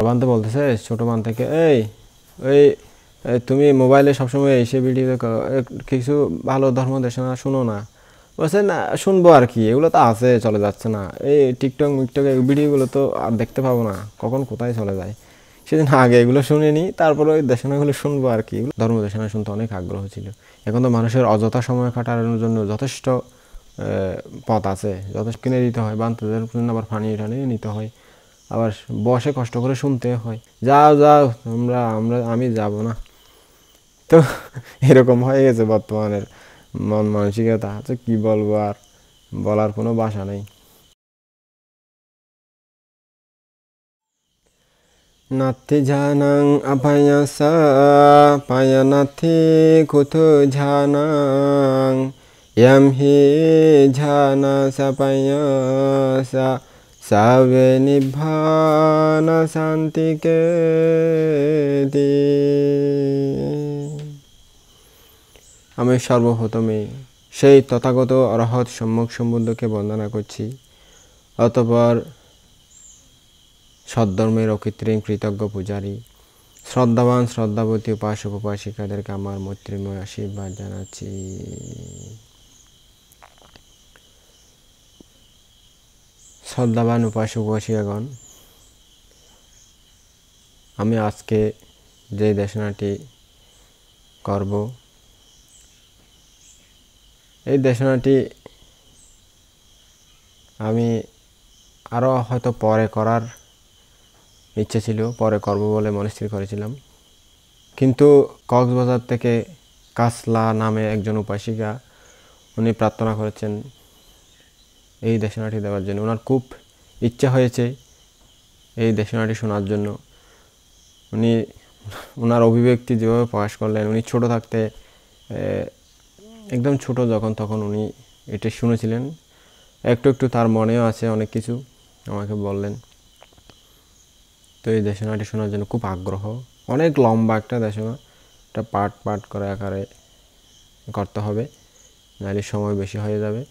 বানতে বলতেছে ছোট বান থেকে, এই ওই তুমি মোবাইলে সবসময় এসে ভিডিও দেখো, কিছু ভালো ধর্ম দেশনা শুনো না? বলছে না শুনবো আর কি, এগুলো তো আছে চলে যাচ্ছে না, এই টিকটক মিকটক এই ভিডিওগুলো তো আর দেখতে পাবো না, কখন কোথায় চলে যায়। সেদিন আগে এগুলো শুনে নিই, তারপরে ওই দেশনাগুলো শুনবো আর কি। ধর্ম দেশনা শুনতে অনেক আগ্রহ ছিল। এখন তো মানুষের অযথা সময় কাটানোর জন্য যথেষ্ট পথ আছে, যথেষ্ট কিনে দিতে হয়, বান্ধবদের জন্য আবার ফানিয়ে টানিয়ে নিতে হয়, আবার বসে কষ্ট করে শুনতে হয়। যাও যাও আমি যাব না। তো এরকম হয়ে গেছে বর্তমানের মন মানসিকতা। তো কি বলবো, আর বলার কোনো ভাষা নেই। নাতি জানাং আপায়াসা পায়ানাথি কুতু জানাং ইয়াম হি জানা সাপায়াসা সাবে নিভানা শান্তিকে দি। আমি সর্বপ্রথমে সেই তথাগত অরহৎ সম্যক সম্বুদ্ধকে বন্দনা করছি, অতঃপর সদ্ধর্মের অকৃত্রিম কৃতজ্ঞ পূজারী শ্রদ্ধাবান শ্রদ্ধাবতী উপাসক উপাসিকাদেরকে আমার মৈত্রীময় আশীর্বাদ জানাচ্ছি। শ্রদ্ধাবান উপাসক উপাসিকাগণ, আমি আজকে যে দেশনাটি করব, এই দেশনাটি আমি আরও হয়তো পরে করার ইচ্ছে ছিল, পরে করব বলে মনস্থির করেছিলাম। কিন্তু কক্সবাজার থেকে কাসলা নামে একজন উপাসিকা, উনি প্রার্থনা করেছেন এই দেশনাটি দেওয়ার জন্য। ওনার খুব ইচ্ছা হয়েছে এই দেশনাটি শোনার জন্য। উনি ওনার অভিব্যক্তি যেভাবে প্রকাশ করলেন, উনি ছোট থাকতে একদম ছোট যখন, তখন উনি এটা শুনেছিলেন। একটু একটু তার মনেও আছে অনেক কিছু, আমাকে বললেন। তো এই দেশনাটি শোনার জন্য খুব আগ্রহ। অনেক লম্বা একটা দেশনা, এটা পার্ট পার্ট করে আকারে করতে হবে, নাহলে সময় বেশি হয়ে যাবে।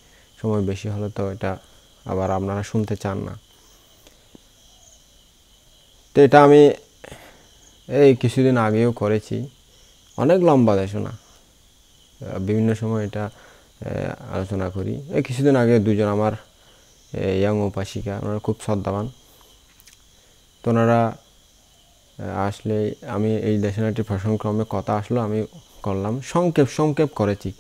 সময় বেশি হলে তো এটা আবার আপনারা শুনতে চান না। তো এটা আমি এই কিছুদিন আগেও করেছি, অনেক লম্বা দেশনা, বিভিন্ন সময় এটা আলোচনা করি। এই কিছুদিন আগে দুজন আমার ইয়াং উপাসিকা, ওনারা খুব শ্রদ্ধাবান, তো ওনারা আসলে আমি এই দেশনাটির প্রসঙ্গক্রমে কথা আসলো, আমি করলাম, সংক্ষেপ করেছি,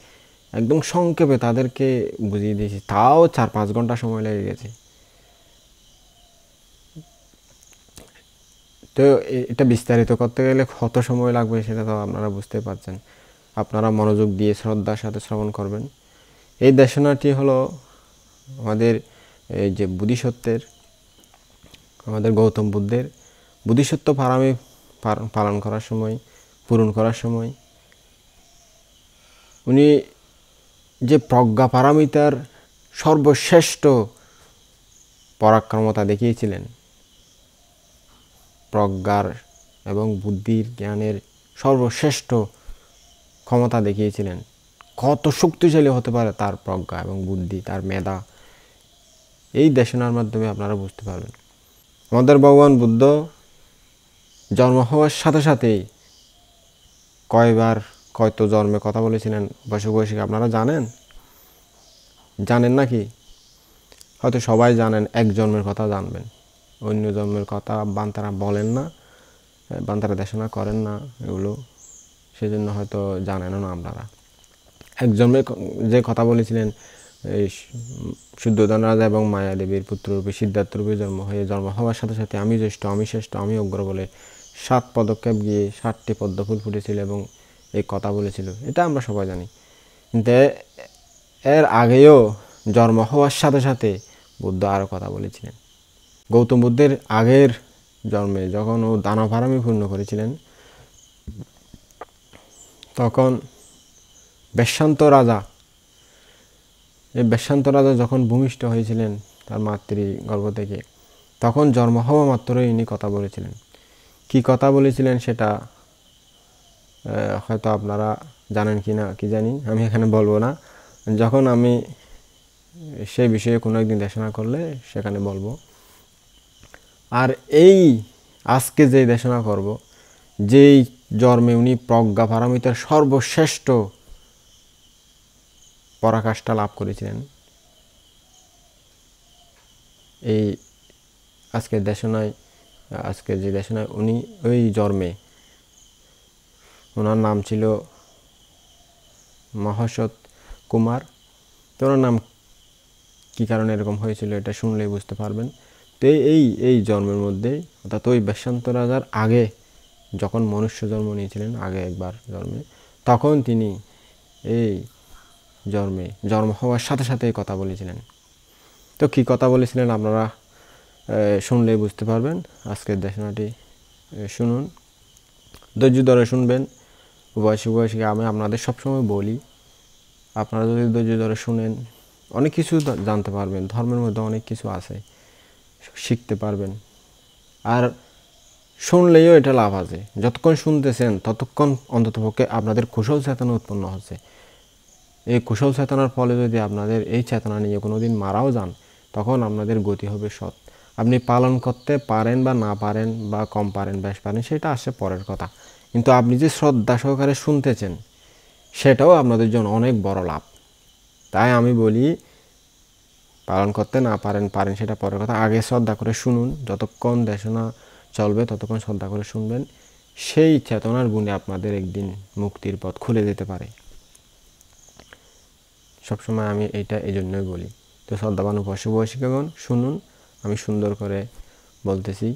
একদম সংক্ষেপে তাদেরকে বুঝিয়ে দিয়েছি। তাও 4-5 ঘন্টা সময় লেগে গেছে। তো এটা বিস্তারিত করতে গেলে কত সময় লাগবে সেটা তো আপনারা বুঝতে পারছেন। আপনারা মনোযোগ দিয়ে শ্রদ্ধার সাথে শ্রবণ করবেন। এই দেশনাটি হলো আমাদের এই যে বোধিসত্ত্বের, আমাদের গৌতম বুদ্ধের বোধিসত্ত্ব পারামি পালন করার সময়, পূরণ করার সময় উনি যে প্রজ্ঞা পারামিতার সর্বশ্রেষ্ঠ পরাক্রমতা দেখিয়েছিলেন, প্রজ্ঞার এবং বুদ্ধির জ্ঞানের সর্বশ্রেষ্ঠ ক্ষমতা দেখিয়েছিলেন। কত শক্তিশালী হতে পারে তার প্রজ্ঞা এবং বুদ্ধি, তার মেধা, এই দেশনার মাধ্যমে আপনারা বুঝতে পারবেন। আমাদের ভগবান বুদ্ধ জন্ম হওয়ার সাথে সাথেই কয়তো জন্মে কথা বলেছিলেন উপাসক উপাসিকা, আপনারা জানেন নাকি? হয়তো সবাই জানেন, এক জন্মের কথা জানবেন, অন্য জন্মের কথা বান্তারা বলেন না, বান্তারা দেশনা করেন না এগুলো, সেজন্য হয়তো জানেনও না আপনারা। এক জন্মে যে কথা বলেছিলেন, এই শুদ্ধোধন রাজা এবং মায়া দেবীর পুত্ররূপে সিদ্ধার্থরূপে জন্ম হওয়ার সাথে সাথে আমি জ্যেষ্ঠ, আমি শ্রেষ্ঠ, আমি অগ্র বলে 7 পদক্ষেপ গিয়ে 7টি পদ্মফুল ফুটেছিল এবং এই কথা বলেছিল, এটা আমরা সবাই জানি। কিন্তু এর আগেও জন্ম হওয়ার সাথে সাথে বুদ্ধ আরও কথা বলেছিলেন। গৌতম বুদ্ধের আগের জন্মে যখন ও দানবহারামি পূর্ণ করেছিলেন, তখন বেশ্যান্ত রাজা যখন ভূমিষ্ঠ হয়েছিলেন তার মাতৃগর্ভ থেকে, তখন জন্ম হওয়া মাত্রই ইনি কথা বলেছিলেন। কি কথা বলেছিলেন সেটা হয়তো আপনারা জানেন কি না কি জানি, আমি এখানে বলবো না। যখন আমি সেই বিষয়ে কোনো একদিন দেশনা করলে সেখানে বলবো। আর এই আজকে যেই দেশনা করব, যেই জন্মে উনি প্রজ্ঞা পারমিতার সর্বশ্রেষ্ঠ পরাকাষ্ঠা লাভ করেছিলেন, এই আজকের দেশনায়, আজকে যে দেশনায় উনি ওই জন্মে, ওনার নাম ছিল মহাসত কুমার। তো ওনার নাম কী কারণে এরকম হয়েছিল এটা শুনলেই বুঝতে পারবেন। তো এই জন্মের মধ্যে, অর্থাৎ ওই বেশান্ত রাজার আগে যখন মনুষ্য জন্ম নিয়েছিলেন, আগে একবার জন্মে, তখন তিনি এই জন্ম হওয়ার সাথে সাথে কথা বলেছিলেন। তো কী কথা বলেছিলেন আপনারা শুনলেই বুঝতে পারবেন। আজকের দেশনাটি শুনুন, ধৈর্য ধরে শুনবেন। উভয়সিকে আমি আপনাদের সবসময় বলি, আপনারা যদি ধৈর্য ধরে শুনেন অনেক কিছু জানতে পারবেন। ধর্মের মধ্যে অনেক কিছু আছে, শিখতে পারবেন। আর শুনলেও এটা লাভ আছে, যতক্ষণ শুনতেছেন ততক্ষণ অন্ততপক্ষে আপনাদের কুশল চেতনা উৎপন্ন হচ্ছে। এই কুশল চেতনার ফলে যদি আপনাদের এই চেতনা নিয়ে কোনো দিন মারাও যান, তখন আপনাদের গতি হবে সৎ। আপনি পালন করতে পারেন বা না পারেন, বা কম পারেন বেশ পারেন, সেটা আসছে পরের কথা। কিন্তু আপনি যে শ্রদ্ধা সহকারে শুনতেছেন, সেটাও আপনাদের জন্য অনেক বড় লাভ। তাই আমি বলি, পালন করতে না পারেন সেটা পরের কথা, আগে শ্রদ্ধা করে শুনুন। যতক্ষণ দেশনা চলবে ততক্ষণ শ্রদ্ধা করে শুনবেন। সেই চেতনার গুণে আপনাদের একদিন মুক্তির পথ খুলে যেতে পারে। সবসময় আমি এইটা এই জন্যই বলি। তো শ্রদ্ধাবান উপাসিকাগণ শুনুন, আমি সুন্দর করে বলতেছি।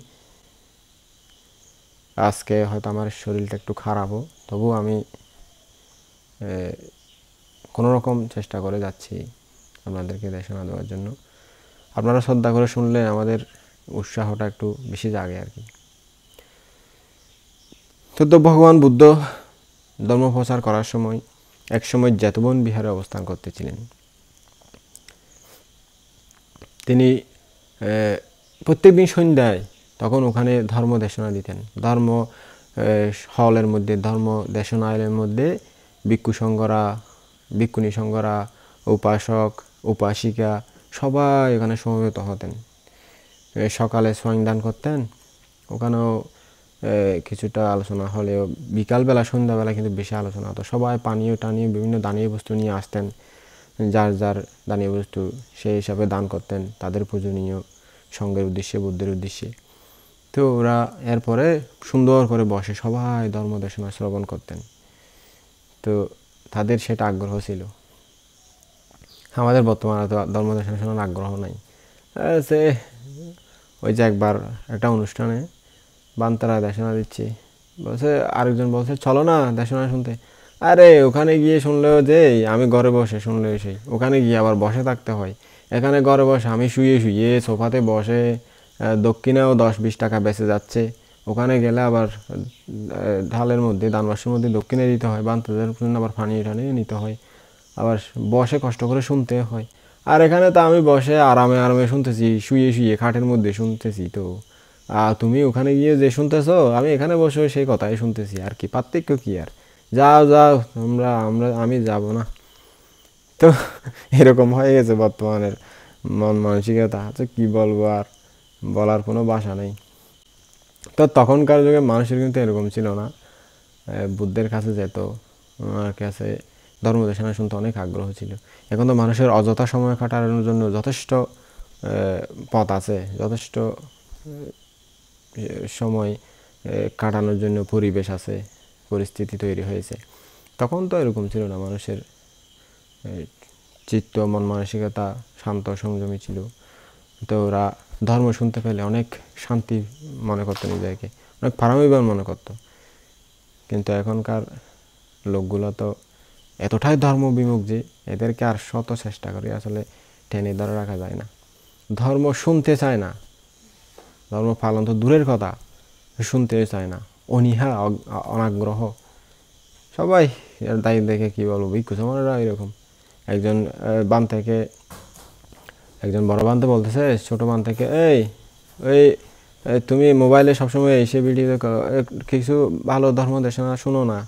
আজকে হয়তো আমার শরীরটা একটু খারাপও, তবুও আমি কোনো রকম চেষ্টা করে যাচ্ছি আপনাদেরকে দেশনা দেওয়ার জন্য। আপনারা শ্রদ্ধা করে শুনলে আমাদের উৎসাহটা একটু বেশি জাগে আর কি। তো ভগবান বুদ্ধ ধর্ম প্রচার করার সময় একসময় জেতবন বিহারে অবস্থান করতেছিলেন। তিনি প্রত্যেকদিন সন্ধ্যায় তখন ওখানে ধর্ম দেশনা দিতেন। ধর্ম হলের মধ্যে, ধর্ম দেশনালয়ের মধ্যে ভিক্ষু সংঘরা, ভিক্ষুণী সংঘরা, উপাসক উপাসিকা সবাই ওখানে সমবেত হতেন। সকালে স্বয়ংদান করতেন, ওখানেও কিছুটা আলোচনা হলেও বিকালবেলা সন্ধ্যাবেলা কিন্তু বেশি আলোচনা হতো। সবাই পানীয় টানীয় বিভিন্ন দানীয় বস্তু নিয়ে আসতেন, যার যার দানীয় বস্তু সেই হিসাবে দান করতেন তাদের পূজনীয় সঙ্গের উদ্দেশ্যে, বুদ্ধের উদ্দেশ্যে। তো ওরা এরপরে সুন্দর করে বসে সবাই ধর্মদেশনা শ্রবণ করতেন। তো তাদের সেটা আগ্রহ ছিল। আমাদের বর্তমানে তো ধর্মদেশনা শোনার আগ্রহ নাই। সে ওই যে একবার একটা অনুষ্ঠানে বান্তারা দেশনা দিচ্ছি, বলছে, আরেকজন বলছে চলো না দেশনা শুনতে। আরে ওখানে গিয়ে শুনলেও যে আমি ঘরে বসে শুনলেও সেই, ওখানে গিয়ে আবার বসে থাকতে হয়। এখানে ঘরে বসে আমি শুয়ে শুয়ে সোফাতে বসে দক্ষিণেও 10-20 টাকা বেঁচে যাচ্ছে, ওখানে গেলে আবার ঢালের মধ্যে দানবাসের মধ্যে দক্ষিণে দিতে হয়, বান্তাদের জন্য আবার পানিয়ে টানিয়ে নিতে হয়, আবার বসে কষ্ট করে শুনতে হয়। আর এখানে তো আমি বসে আরামে আরামে শুনতেছি, শুয়ে শুয়ে খাটের মধ্যে শুনতেছি। তো তুমি ওখানে গিয়ে যে শুনতেছো, আমি এখানে বসে সেই কথাই শুনতেছি, আর কি পার্থক্য কি? আর যাও যাও আমি যাব না। তো এরকম হয়ে গেছে বর্তমানের মন মানসিকতা। তো কি বলবো, আর বলার কোনো ভাষা নেই। তো তখনকার যুগে মানুষের কিন্তু এরকম ছিল না। বুদ্ধের কাছে যেত, ওনার কাছে ধর্মদেশনা শুনতে অনেক আগ্রহ ছিল। এখন তো মানুষের অযথা সময় কাটানোর জন্য যথেষ্ট পথ আছে, যথেষ্ট সময় কাটানোর জন্য পরিবেশ আছে, পরিস্থিতি তৈরি হয়েছে। তখন তো এরকম ছিল না, মানুষের চিত্ত মন মানসিকতা শান্ত সংযমী ছিল। তো ওরা ধর্ম শুনতে পেলে অনেক শান্তি মনে করতো, নিজেকে অনেক ফারামিবান মনে করতো। কিন্তু এখনকার লোকগুলো তো এতটাই ধর্ম বিমুখ যে এদেরকে আর শত চেষ্টা করি আসলে টেনে ধরে রাখা যায় না। ধর্ম শুনতে চায় না, ধর্ম পালন তো দূরের কথা, শুনতে চায় না, অনীহা অনাগ্রহ সবাই। তাই দেখে কি বলবো, ভিক্ষু সমানেরা এরকম। একজন বান থেকে, একজন বড় বানতে বলতেছে ছোট বান থেকে, ওই তুমি মোবাইলে সবসময় এসে ভিডিও কিছু ভালো ধর্ম দেশনা শুনো না?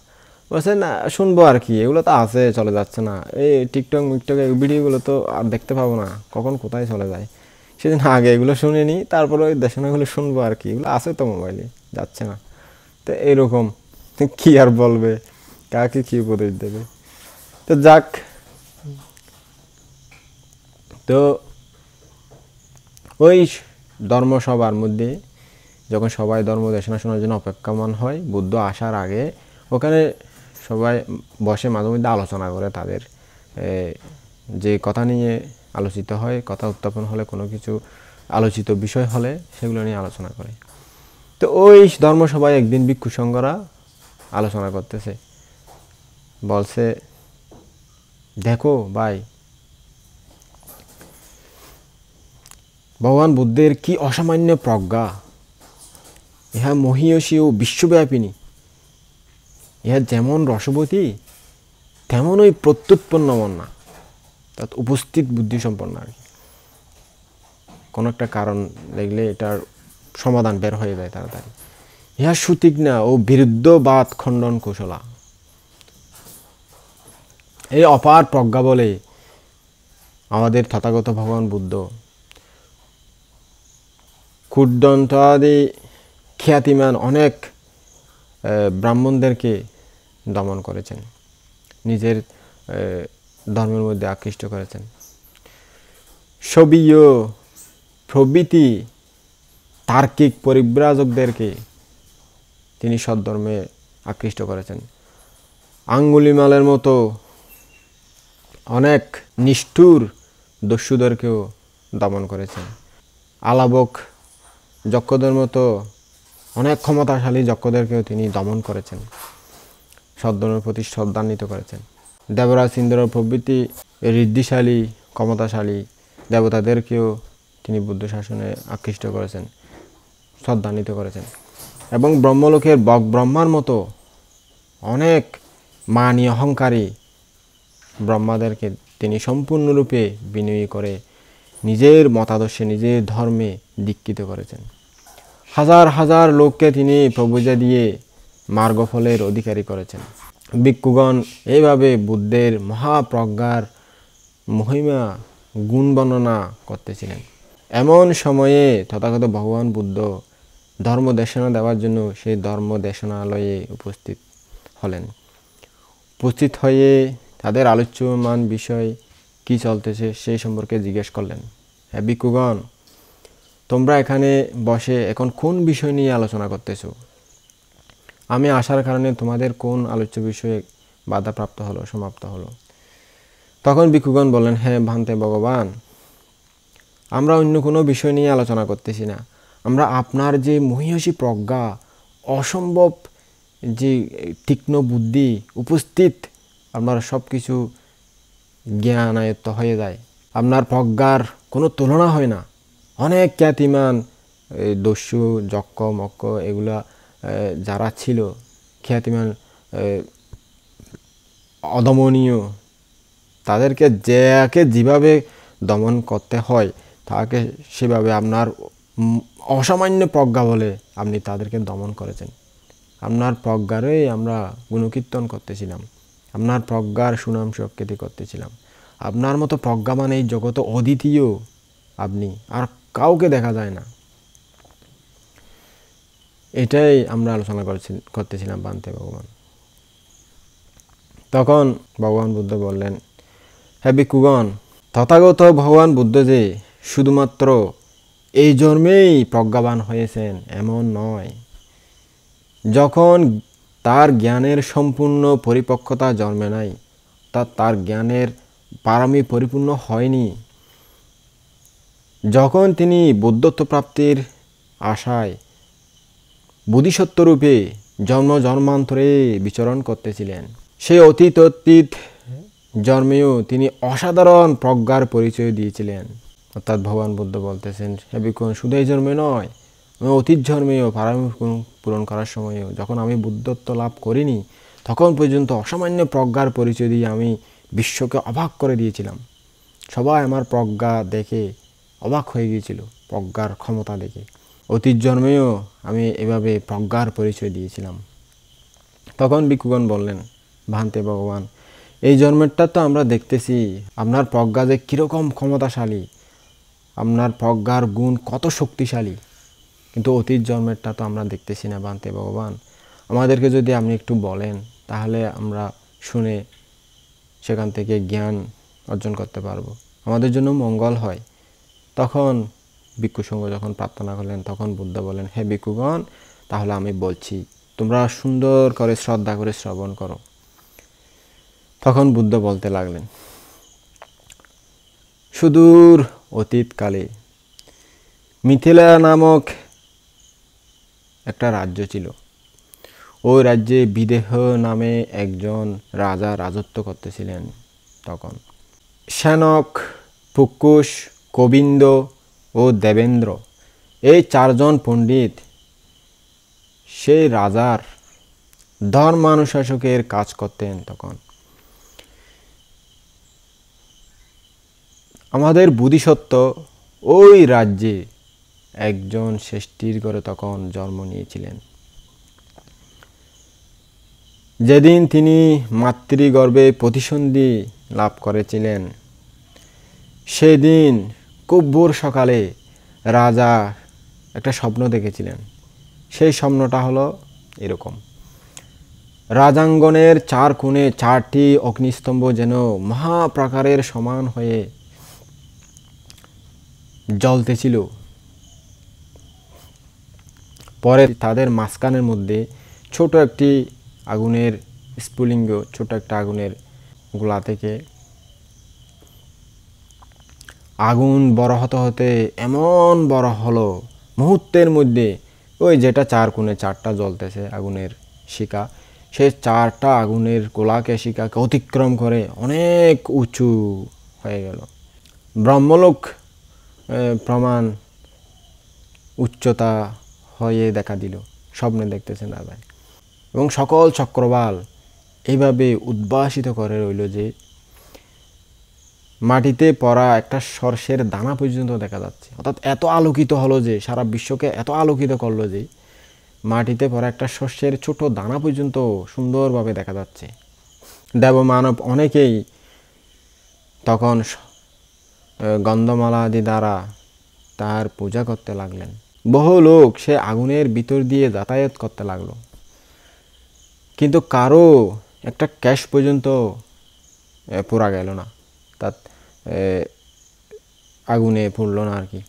বলছে, না শুনবো আর কি, এগুলো তো আছে, চলে যাচ্ছে না। এই টিকটক মিকটক এই ভিডিওগুলো তো আর দেখতে পাবো না, কখন কোথায় চলে যায়। সেদিন আগে এগুলো শুনিনি, তারপরে ওই দেশনাগুলো শুনবো আর কি, এগুলো আছে তো মোবাইলে, যাচ্ছে না। তো এইরকম কি আর বলবে, কাকে কি উপদেশ দেবে। তো যাক, তো ওই ধর্মসভার মধ্যে যখন সবাই ধর্ম দেশনা শোনার জন্য অপেক্ষমান হয় বুদ্ধ আসার আগে, ওখানে সবাই বসে মাঝে মধ্যে আলোচনা করে তাদের যে কথা নিয়ে আলোচিত হয়, কথা উত্থাপন হলে, কোনো কিছু আলোচিত বিষয় হলে সেগুলো নিয়ে আলোচনা করে। তো ওই ধর্মসভায় একদিন ভিক্ষু সংঘরা আলোচনা করতেছে, বলছে দেখো ভাই, ভগবান বুদ্ধের কি অসামান্য প্রজ্ঞা, ইহা মহীয়সী ও বিশ্বব্যাপিনী, ইহা যেমন রসবতী তেমনই প্রত্যুৎপন্নমন্না, অর্থাৎ উপস্থিত বুদ্ধি সম্পন্ন আর কি। কোনো একটা কারণ দেখলে এটার সমাধান বের হয়ে যায় তাড়াতাড়ি। ইহা সুতীক্ষ্ণা ও বিরুদ্ধবাদ খণ্ডন কৌশলা। এই অপার প্রজ্ঞা বলে আমাদের তথাগত ভগবান বুদ্ধ ক্ষুদ্দন্তাদি খ্যাতিমান অনেক ব্রাহ্মণদেরকে দমন করেছেন, নিজের ধর্মের মধ্যে আকৃষ্ট করেছেন। সবীয় প্রভৃতি তার্কিক পরিব্রাজকদেরকে তিনি সদ্ধর্মে আকৃষ্ট করেছেন। আঙ্গুলিমালের মতো অনেক নিষ্ঠুর দস্যুদেরকেও দমন করেছেন। আলাবক যক্ষদের মতো অনেক ক্ষমতাশালী যক্ষদেরকেও তিনি দমন করেছেন, সদ্ধর্মের প্রতি শ্রদ্ধান্বিত করেছেন। দেবরাজ ইন্দ্র প্রভৃতি ঋদ্ধিশালী ক্ষমতাশালী দেবতাদেরকেও তিনি বুদ্ধ শাসনে আকৃষ্ট করেছেন, শ্রদ্ধান্বিত করেছেন। এবং ব্রহ্মলোকের বক ব্রহ্মার মতো অনেক মানি অহংকারী ব্রহ্মাদেরকে তিনি সম্পূর্ণরূপে বিনয়ী করে নিজের মতাদর্শে, নিজের ধর্মে দীক্ষিত করেছেন। হাজার হাজার লোককে তিনি প্রবুঝা দিয়ে মার্গফলের অধিকারী করেছেন। ভিক্ষুগণ এইভাবে বুদ্ধের মহাপ্রজ্ঞার মহিমা গুণ বর্ণনা করতেছিলেন। এমন সময়ে তথাগত ভগবান বুদ্ধ ধর্ম দেশনা দেওয়ার জন্য সেই ধর্ম দেশনালয়ে উপস্থিত হলেন। উপস্থিত হয়ে তাদের আলোচ্যমান বিষয় কি চলতেছে সেই সম্পর্কে জিজ্ঞেস করলেন। হ্যাঁ ভিক্ষুগণ, তোমরা এখানে বসে এখন কোন বিষয় নিয়ে আলোচনা করতেছো? আমি আসার কারণে তোমাদের কোন আলোচ্য বিষয়ে বাধাপ্রাপ্ত হলো, সমাপ্ত হলো? তখন ভিক্ষুগণ বললেন, হ্যাঁ ভান্তে ভগবান, আমরা অন্য কোনো বিষয় নিয়ে আলোচনা করতেছি না। আমরা আপনার যে মহীয়সী প্রজ্ঞা, অসম্ভব যে তীক্ষ্ণ বুদ্ধি উপস্থিত, আপনার সব কিছু জ্ঞান আয়ত্ত হয়ে যায়, আপনার প্রজ্ঞার কোনো তুলনা হয় না। অনেক খ্যাতিমান দস্যু যক্ষ মক্ষ এগুলা যারা ছিল খ্যাতিমান অদমনীয়, তাদেরকে যাকে যেভাবে দমন করতে হয় তাকে সেভাবে আপনার অসামান্য প্রজ্ঞা বলে আপনি তাদেরকে দমন করেছেন। আপনার প্রজ্ঞারই আমরা গুণকীর্তন করতেছিলাম, আপনার প্রজ্ঞার সুনাম সুখ্যাতি করতেছিলাম। আপনার মতো প্রজ্ঞাবান এই জগৎ অদ্বিতীয়, আপনি আর কাউকে দেখা যায় না। এটাই আমরা আলোচনা করতেছিলাম বান্তে ভগবান। তখন ভগবান বুদ্ধ বললেন, হ্যাঁ ভিক্ষুগণ, তথাগত ভগবান বুদ্ধ যে শুধুমাত্র এই জন্মেই প্রজ্ঞাবান হয়েছেন এমন নয়। যখন তার জ্ঞানের সম্পূর্ণ পরিপক্কতা জন্মে নাই, তার জ্ঞানের পারমি পরিপূর্ণ হয়নি, যখন তিনি বুদ্ধত্ব প্রাপ্তির আশায় বোধিসত্ত্বরূপে জন্ম জন্মান্তরে বিচরণ করতেছিলেন, সেই অতীত জন্মেও তিনি অসাধারণ প্রজ্ঞার পরিচয় দিয়েছিলেন। অর্থাৎ ভগবান বুদ্ধ বলতেছেন, হে ভিক্ষুগণ, শুধু এই জন্মে নয়, আমি অতীত জন্মেও পারমি পূরণ করার সময়ও, যখন আমি বুদ্ধত্ব লাভ করিনি তখন পর্যন্ত অসামান্য প্রজ্ঞার পরিচয় দিয়ে আমি বিশ্বকে অবাক করে দিয়েছিলাম। সবাই আমার প্রজ্ঞা দেখে অবাক হয়ে গিয়েছিল, প্রজ্ঞার ক্ষমতা দেখে। অতীত জন্মেও আমি এভাবে প্রজ্ঞার পরিচয় দিয়েছিলাম। তখন ভিক্ষুগণ বললেন, ভান্তে ভগবান, এই জন্মেরটা তো আমরা দেখতেছি আপনার প্রজ্ঞা যে কীরকম ক্ষমতাশালী, আপনার প্রজ্ঞার গুণ কত শক্তিশালী, কিন্তু অতীত জন্মেরটা তো আমরা দেখতেছি না বান্তে ভগবান। আমাদেরকে যদি আপনি একটু বলেন তাহলে আমরা শুনে সেখান থেকে জ্ঞান অর্জন করতে পারবো, আমাদের জন্য মঙ্গল হয়। তখন ভিক্ষু সংঘ যখন প্রার্থনা করলেন তখন বুদ্ধ বলেন, হে ভিক্ষুগণ, তাহলে আমি বলছি, তোমরা সুন্দর করে শ্রদ্ধা করে শ্রবণ করো। তখন বুদ্ধ বলতে লাগলেন, সুদূর অতীতকালে মিথিলা নামক একটা রাজ্য ছিল। ওই রাজ্যে বিদেহ নামে একজন রাজা রাজত্ব করতেছিলেন। তখন শ্যানক, পুকুশ, গোবিন্দ ও দেবেন্দ্র, এই চারজন পণ্ডিত সেই রাজার ধর্মানুশাসকের কাজ করতেন। তখন আমাদের বোধিসত্ত্ব ওই রাজ্যে একজন শ্রেষ্ঠীর ঘরে তখন জন্ম নিয়েছিলেন। যেদিন তিনি মাতৃগর্ভে প্রতিসন্ধি লাভ করেছিলেন, সেদিন খুব ভোর সকালে রাজা একটা স্বপ্ন দেখেছিলেন। সেই স্বপ্নটা হলো এরকম, রাজাঙ্গনের চার কোণে চারটি অগ্নিস্তম্ভ যেন মহাপ্রাকারের সমান হয়ে জ্বলতেছিল। পরে তাদের মাঝখানের মধ্যে ছোট একটি আগুনের স্ফুলিঙ্গ, ছোট একটা আগুনের গোলা থেকে আগুন বড় হতে হতে এমন বড় হলো, মুহূর্তের মধ্যে ওই যেটা চার কোণে চারটা জ্বলতেছে আগুনের শিখা, সেই চারটা আগুনের গোলাকে শিখাকে অতিক্রম করে অনেক উঁচু হয়ে গেল। ব্রহ্মলোক প্রমাণ উচ্চতা হয়ে দেখা দিল, স্বপ্নে দেখতেছেন রাজা। এবং সকল চক্রবাল এইভাবে উদ্ভাসিত করে রইল যে মাটিতে পড়া একটা সর্ষের দানা পর্যন্ত দেখা যাচ্ছে। অর্থাৎ এত আলোকিত হলো যে, সারা বিশ্বকে এত আলোকিত করলো যে মাটিতে পড়া একটা শস্যের ছোট দানা পর্যন্ত সুন্দরভাবে দেখা যাচ্ছে। দেবমানব অনেকেই তখন গন্ধমালা আদি দ্বারা তার পূজা করতে লাগলেন। বহু লোক সে আগুনের ভিতর দিয়ে যাতায়াত করতে লাগলো, কিন্তু কারো একটা ক্যাশ পর্যন্ত পোড়া গেল না, তার আগুনে পুড়লো না আর কি।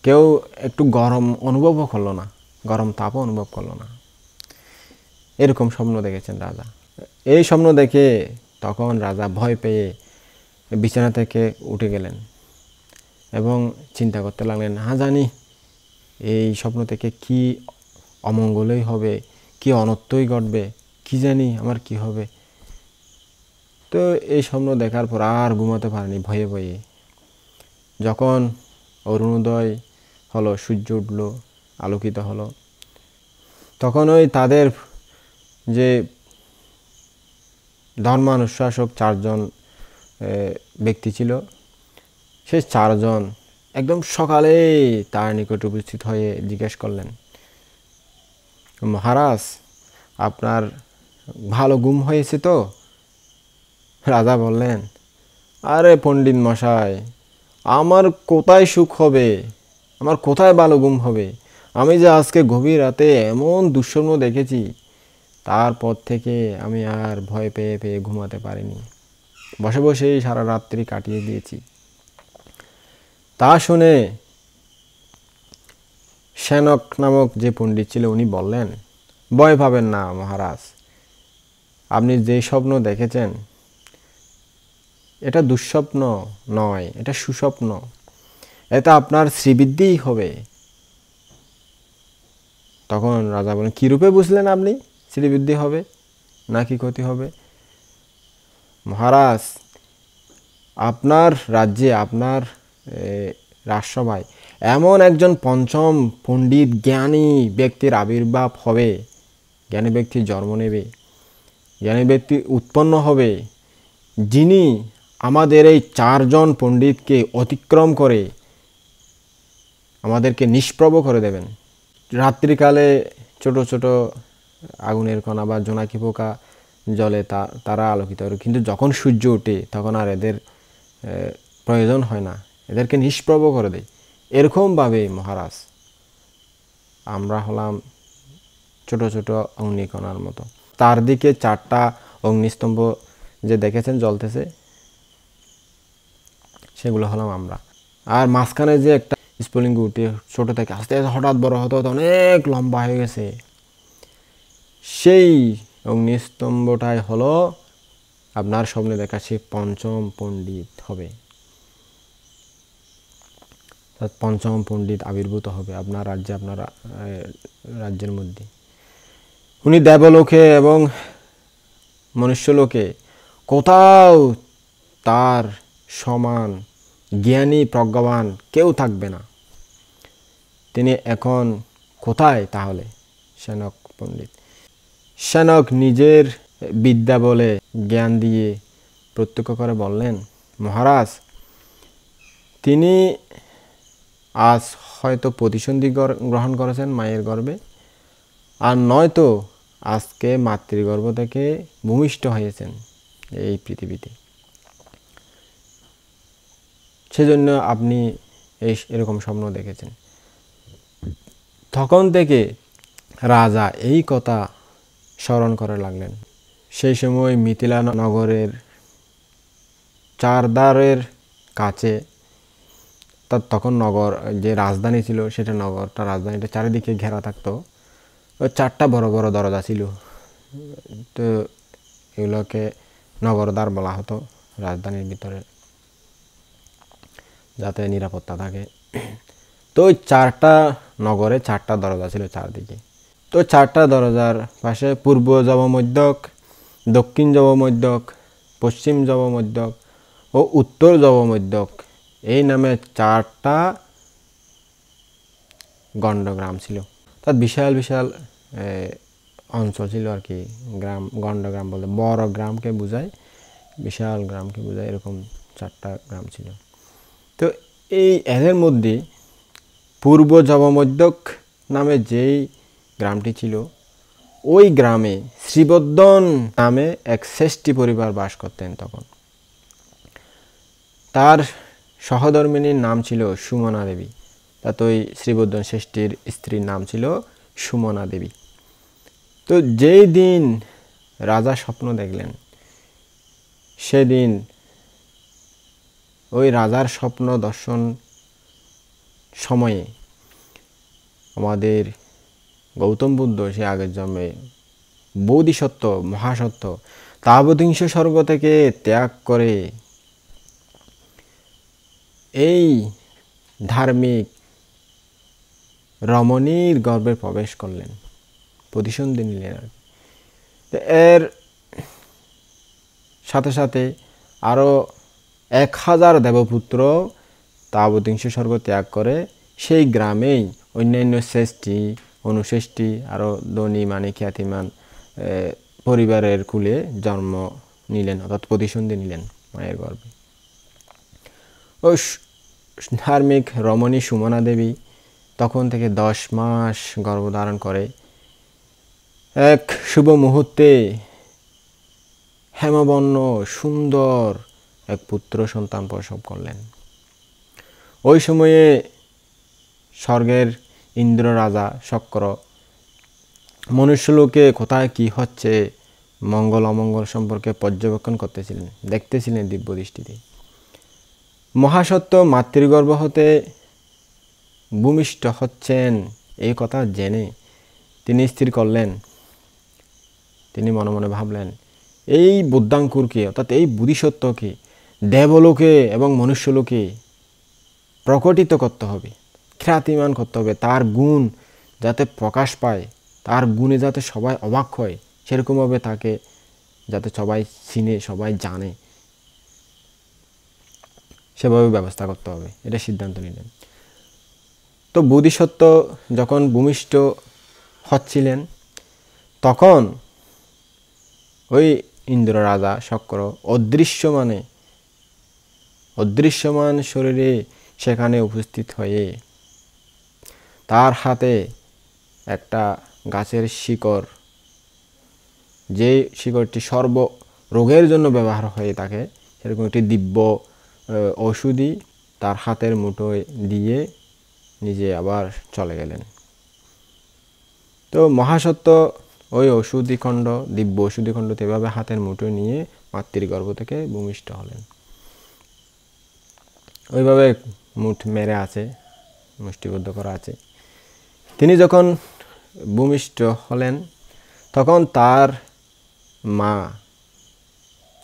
কেউ একটু গরম অনুভবও করলো না, গরম তাপও অনুভব করলো না। এরকম স্বপ্ন দেখেছেন রাজা। এই স্বপ্ন দেখে তখন রাজা ভয় পেয়ে বিছানা থেকে উঠে গেলেন এবং চিন্তা করতে লাগলেন, না জানি এই স্বপ্ন থেকে কি অমঙ্গলই হবে, কি অনর্থই ঘটবে, কি জানি আমার কি হবে। তো এই স্বপ্ন দেখার পর আর ঘুমাতে পারেনি ভয়ে ভয়ে। যখন অরুণোদয় হলো, সূর্য উঠল, আলোকিত হলো, তখন ওই তাদের যে ধর্মানুশাসক চারজন ব্যক্তি ছিল, সেই চারজন একদম সকালে তার নিকট উপস্থিত হয়ে জিজ্ঞেস করলেন, মহারাজ, আপনার ভালো ঘুম হয়েছে তো? রাজা বললেন, আরে পণ্ডিত মশাই, আমার কোথায় সুখ হবে, আমার কোথায় ভালো ঘুম হবে? আমি যে আজকে গভীর রাতে এমন দুঃস্বপ্ন দেখেছি, তারপর থেকে আমি আর ভয় পেয়ে পেয়ে ঘুমাতে পারিনি, বসে বসেই সারা রাত্রি কাটিয়ে দিয়েছি। তা শুনে শ্যানক নামক যে পণ্ডিত ছিল উনি বললেন, ভয় পাবেন না মহারাজ, আপনি যে স্বপ্ন দেখেছেন এটা দুঃস্বপ্ন নয়, এটা সুস্বপ্ন, এটা আপনার শ্রীবৃদ্ধিই হবে। তখন রাজা বলেন, কী রূপে বুঝলেন আপনি শ্রীবৃদ্ধি হবে নাকি ক্ষতি হবে? মহারাজ, আপনার রাজ্যে, আপনার রাজসভায় এমন একজন পঞ্চম পণ্ডিত জ্ঞানী ব্যক্তির আবির্ভাব হবে, জ্ঞানী ব্যক্তির জন্ম নেবে, জ্ঞানী ব্যক্তি উৎপন্ন হবে, যিনি আমাদের এই চারজন পণ্ডিতকে অতিক্রম করে আমাদেরকে নিষ্প্রভ করে দেবেন। রাত্রিকালে ছোট ছোট আগুনের কণা বা জোনাকি পোকা জলে তারা আলোকিত হবে, কিন্তু যখন সূর্য ওঠে তখন আর এদের প্রয়োজন হয় না, এদেরকে নিষ্প্রভ করে দেয়। এরকমভাবে মহারাজ আমরা হলাম ছোট ছোট অগ্নিকণার মতো। তার দিকে 4টা অগ্নিস্তম্ভ যে দেখেছেন জ্বলতেছে, সেগুলো হলাম আমরা। আর মাঝখানে যে একটা স্ফুলিঙ্গ উঠে ছোট থেকে আস্তে আস্তে হঠাৎ বড় হতে হতে অনেক লম্বা হয়ে গেছে, সেই অগ্নিস্তম্ভটাই হলো আপনার স্বপ্নে দেখা সেই পঞ্চম পণ্ডিত হবে। পঞ্চম পণ্ডিত আবির্ভূত হবে আপনার রাজ্যে, আপনার রাজ্যের মধ্যে। উনি দেবলোকে এবং মনুষ্যলোকে কোথাও তার সমান জ্ঞানী প্রজ্ঞাবান কেউ থাকবে না। তিনি এখন কোথায় তাহলে? শ্যানক পণ্ডিত। শ্যানক নিজের বিদ্যা বলে জ্ঞান দিয়ে প্রত্যক্ষ করে বললেন, মহারাজ তিনি আজ হয়তো প্রতিসন্ধি গ্রহণ করেছেন মায়ের গর্ভে, আর নয়তো আজকে মাতৃগর্ভ থেকে ভূমিষ্ঠ হয়েছেন এই পৃথিবীতে। সেজন্য আপনি এরকম স্বপ্ন দেখেছেন। তখন থেকে রাজা এই কথা স্মরণ করে লাগলেন। সেই সময় মিথিলা নগরের চারদারের কাছে, তার তখন নগর যে রাজধানী ছিল সেটা নগরটা, রাজধানীটা চারিদিকে ঘেরা থাকতো। ওই 4টা বড় বড় দরজা ছিল, তো এগুলোকে নগরদ্বার বলা হতো রাজধানীর ভিতরে, যাতে নিরাপত্তা থাকে। তো ওই 4টা নগরে 4টা দরজা ছিল চারদিকে। তো 4টা দরজার পাশে পূর্ব যবমধ্যক, দক্ষিণ যবমধ্যক, পশ্চিম যবমধ্যক ও উত্তর যবমধ্যক এই নামে 4টা গণ্ডগ্রাম ছিল। তার বিশাল বিশাল অঞ্চল ছিল আর কি। গ্রাম, গণ্ডগ্রাম বলতে বড় গ্রামকে বোঝায়, বিশাল গ্রামকে বোঝায়, এরকম 4টা গ্রাম ছিল। তো এই এদের মধ্যে পূর্ব যবমধ্যক নামে যেই গ্রামটি ছিল, ওই গ্রামে শ্রীবর্ধন নামে এক শ্রেষ্ঠী পরিবার বাস করতেন তখন। তার সহধর্মিনীর নাম ছিল সুমনা দেবী। তাতে ওই শ্রীবর্ধন শ্রেষ্ঠীর স্ত্রীর নাম ছিল সুমনা দেবী। তো যেই দিন রাজা স্বপ্ন দেখলেন, সেদিন ওই রাজার স্বপ্ন দর্শন সময়ে আমাদের গৌতম বুদ্ধ সে আগের জন্মে বোধিসত্ত্ব, মহাসত্ত্ব তাবৎিংশ স্বর্গ থেকে ত্যাগ করে এই ধার্মিক রমণীর গর্ভে প্রবেশ করলেন, প্রতিসন্ধি নিলেন আর কি। এর সাথে সাথে আরও 1000 দেবপুত্র তাবৎিংশ স্বর্গ ত্যাগ করে সেই গ্রামেই অন্যান্য শ্রেষ্ঠী, অনুশ্রেষ্ঠী, আরও ধনী মানে খ্যাতিমান পরিবারের কুলে জন্ম নিলেন, অর্থাৎ প্রতিসন্ধি নিলেন মায়ের গর্ভে। ও ধার্মিক রমণী সুমনা দেবী তখন থেকে 10 মাস গর্ভধারণ করে এক শুভ মুহূর্তে হেমবর্ণ সুন্দর এক পুত্র সন্তান প্রসব করলেন। ওই সময়ে স্বর্গের ইন্দ্র রাজা শক্র মনুষ্যলোকে কোথায় কি হচ্ছে মঙ্গল অমঙ্গল সম্পর্কে পর্যবেক্ষণ করতেছিলেন, দেখতেছিলেন দিব্য দৃষ্টিতে। মহাসত্ত্ব মাতৃগর্ভ হতে ভূমিষ্ঠ হচ্ছেন এই কথা জেনে তিনি স্থির করলেন, তিনি মনে মনে ভাবলেন, এই বুদ্ধাঙ্কুরকে অর্থাৎ এই বোধিসত্ত্বকে দেবলোকে এবং মনুষ্যলোকে প্রকটিত করতে হবে, খ্যাতিমান করতে হবে। তার গুণ যাতে প্রকাশ পায়, তার গুণে যাতে সবাই অবাক হয়, সেরকমভাবে তাকে যাতে সবাই চিনে, সবাই জানে, সেভাবে ব্যবস্থা করতে হবে, এটা সিদ্ধান্ত নিলেন। তো বোধিসত্ত্ব যখন ভূমিষ্ঠ হচ্ছিলেন, তখন ওই ইন্দ্র রাজা শক্র অদৃশ্যমান শরীরে সেখানে উপস্থিত হয়ে তার হাতে একটা গাছের শিকড়, যে শিকড়টি সর্ব রোগের জন্য ব্যবহার হয়ে থাকে, সেরকম একটি দিব্য ঔষধি তার হাতের মুঠোয় দিয়ে নিজে আবার চলে গেলেন। তো মহাসত্য ওই ওষুধিখণ্ড, দিব্য ওষুধিখণ্ড এভাবে হাতের মুঠোয় নিয়ে মাতৃগর্ভ থেকে ভূমিষ্ঠ হলেন। ওইভাবে মুঠ মেরে আছে, মুষ্টিবদ্ধ করা আছে। তিনি যখন ভূমিষ্ঠ হলেন তখন তার মা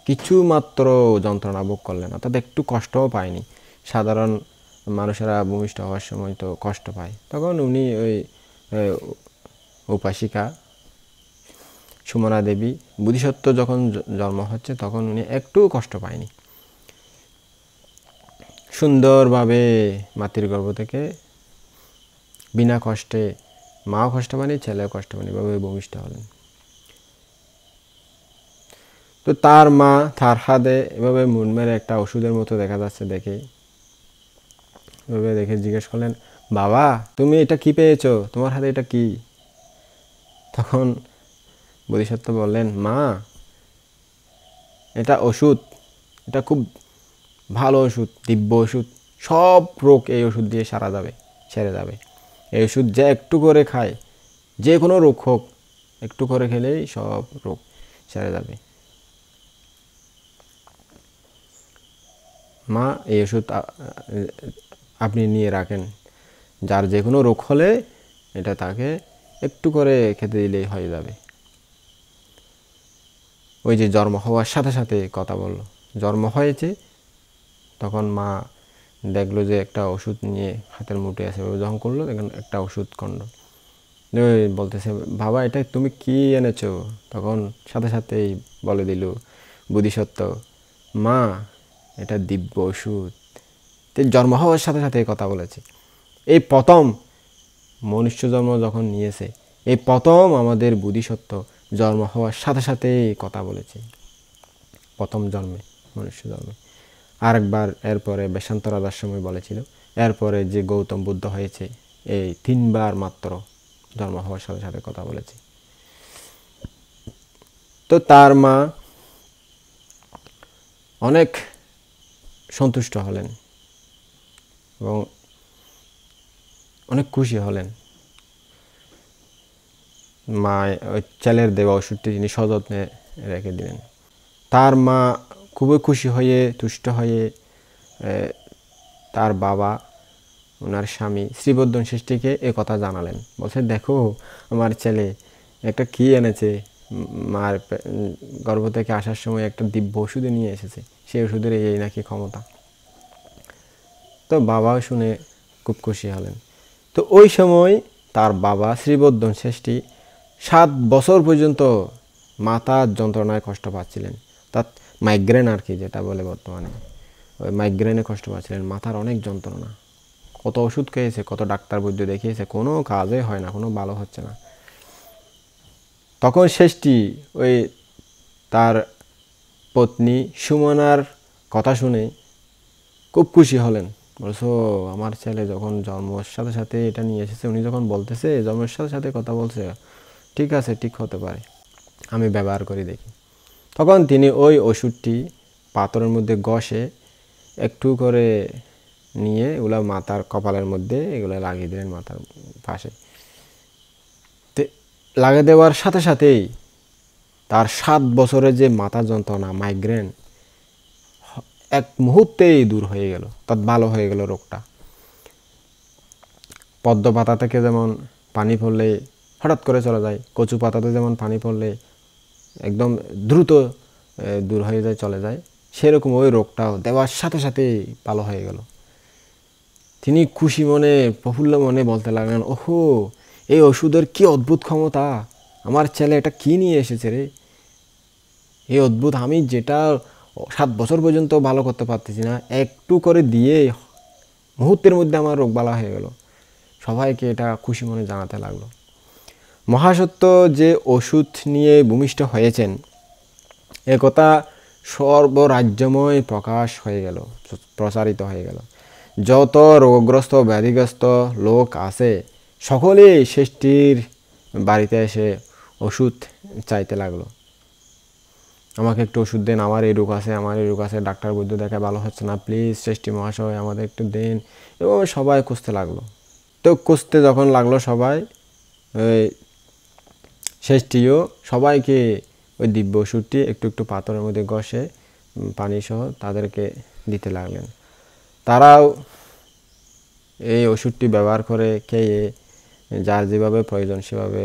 কিছু মাত্র যন্ত্রণা ভোগ করলেন, অর্থাৎ একটু কষ্টও পায়নি। সাধারণ মানুষেরা ভূমিষ্ঠ হওয়ার সময় তো কষ্ট পায়, তখন উনি ওই উপাসিকা সুমনা দেবী বোধিসত্ত্ব যখন জন্ম হচ্ছে তখন উনি একটু কষ্ট পায়নি, সুন্দরভাবে মাতৃগর্ভ থেকে বিনা কষ্টে, মাও কষ্ট পায়নি ছেলেও কষ্ট পায়নি, এভাবে ভূমিষ্ঠ হলেন। তো তার মা তার হাতে এভাবে মুন মেরে একটা ওষুধের মতো দেখা যাচ্ছে দেখে, এভাবে দেখে জিজ্ঞেস করলেন, বাবা তুমি এটা কি পেয়েছো, তোমার হাতে এটা কি? তখন বোধিসত্ত্ব বললেন, মা এটা ওষুধ, এটা খুব ভালো ওষুধ, দিব্য ওষুধ, সব রোগ এই ওষুধ দিয়ে সারা যাবে, সেরে যাবে। এই ওষুধ যে একটু করে খায়, যে কোনো রোগ হোক একটু করে খেলেই সব রোগ সেরে যাবে। মা এই ওষুধ আপনি নিয়ে রাখেন, যার যে কোনো রোগ হলে এটা তাকে একটু করে খেতে দিলেই হয়ে যাবে। ওই যে জন্ম হওয়ার সাথে সাথে কথা বলল, জন্ম হয়েছে তখন মা দেখলো যে একটা ওষুধ নিয়ে হাতের মুঠে আছে, যখন করলো দেখেন একটা ওষুধ খণ্ড, বলতেছে, বাবা এটা তুমি কি এনেছো? তখন সাথে সাথেই বলে দিল বোধিসত্ত্ব, মা এটা দিব্য ওষুধ। জন্ম হওয়ার সাথে সাথে কথা বলেছে। এই প্রথম মনুষ্য জন্ম যখন নিয়েছে, এই প্রথম আমাদের বোধিসত্ত্ব জন্ম হওয়ার সাথে সাথেই কথা বলেছে, প্রথম জন্মে, মনুষ্য জন্মে। আরেকবার এরপরে বেশান্তর সময় বলেছিল, এরপরে যে গৌতম বুদ্ধ হয়েছে এই 3 বার মাত্র জন্ম হওয়ার সাথে সাথে কথা বলেছে। তো তার মা অনেক সন্তুষ্ট হলেন এবং অনেক খুশি হলেন। মা ওই ছেলের দেওয়া ওষুধটি তিনি সযত্নে রেখে দিলেন। তার মা খুবই খুশি হয়ে, তুষ্ট হয়ে তার বাবা, ওনার স্বামী শ্রীবর্ধন সৃষ্টিকে এ কথা জানালেন। বলছে, দেখো আমার ছেলে একটা কি এনেছে, মার গর্ভ থেকে আসার সময় একটা দিব্য ওষুধে নিয়ে এসেছে, সেই ওষুধের এই নাকি ক্ষমতা। তো বাবাও শুনে খুব খুশি হলেন। তো ওই সময় তার বাবা শ্রীবর্ধন শ্রেষ্ঠী 7 বছর পর্যন্ত মাথার যন্ত্রণায় কষ্ট পাচ্ছিলেন, তার মাইগ্রেন আর কি যেটা বলে বর্তমানে, ওই মাইগ্রেনে কষ্ট পাচ্ছিলেন, মাথার অনেক যন্ত্রণা। কত ওষুধ খেয়েছে, কত ডাক্তার বৈদ্য দেখিয়েছে, কোনো কাজে হয় না, কোনো ভালো হচ্ছে না। তখন শ্রেষ্ঠী ওই তার পত্নী সুমনার কথা শুনে খুব খুশি হলেন। বলছো, আমার ছেলে যখন জন্মের সাথে সাথে এটা নিয়ে এসেছে, উনি যখন বলতেছে জন্মের সাথে সাথে কথা বলছে, ঠিক আছে, ঠিক হতে পারে, আমি ব্যবহার করি দেখি। তখন তিনি ওই ওষুধটি পাথরের মধ্যে ঘষে একটু করে নিয়ে এগুলো মাথার কপালের মধ্যে এগুলো লাগিয়ে দিলেন, মাথার পাশে। লাগিয়ে দেওয়ার সাথে সাথেই তার 7 বছরের যে মাথা যন্ত্রণা, মাইগ্রেন, এক মুহূর্তেই দূর হয়ে গেল, তার ভালো হয়ে গেল রোগটা। পদ্ম পাতা থেকে যেমন পানি পড়লে হঠাৎ করে চলে যায়, কচু পাতাতে যেমন পানি পড়লে একদম দ্রুত দূর হয়ে যায়, চলে যায়, সেরকম ওই রোগটাও দেওয়ার সাথে সাথেই ভালো হয়ে গেল। তিনি খুশি মনে, প্রফুল্ল মনে বলতে লাগলেন, ওহো, এই ওষুধের কি অদ্ভুত ক্ষমতা, আমার ছেলে এটা কি নিয়ে এসেছে রে, এই অদ্ভুত, আমি যেটা 7 বছর পর্যন্ত ভালো করতে পারতেছি না, একটু করে দিয়ে মুহূর্তের মধ্যে আমার রোগ ভালো হয়ে গেল। সবাইকে এটা খুশি মনে জানাতে লাগলো। মহাসত্য যে ওষুধ নিয়ে ভূমিষ্ঠ হয়েছেন এ কথা সর্বরাজ্যময় প্রকাশ হয়ে গেল, প্রচারিত হয়ে গেল। যত রোগগ্রস্ত ব্যাধিগ্রস্ত লোক আছে সকলেই শ্রেষ্ঠীর বাড়িতে এসে ওষুধ চাইতে লাগলো। আমাকে একটু ওষুধ দেন, আমার এই রোগ আছে, আমার এই রোগ আছে, ডাক্তার বৈদ্য দেখায় ভালো হচ্ছে না, প্লিজ ষষ্ঠী মহাশয় আমাদের একটু দেন। এবং সবাই খুঁজতে লাগলো। তো খুঁজতে যখন লাগলো সবাই, ওই ষষ্ঠীও সবাইকে ওই দিব্য ওষুধটি একটু একটু পাথরের মধ্যে ঘষে পানি সহ তাদেরকে দিতে লাগলেন। তারাও এই ওষুধটি ব্যবহার করে খেয়ে যার যেভাবে প্রয়োজন সেভাবে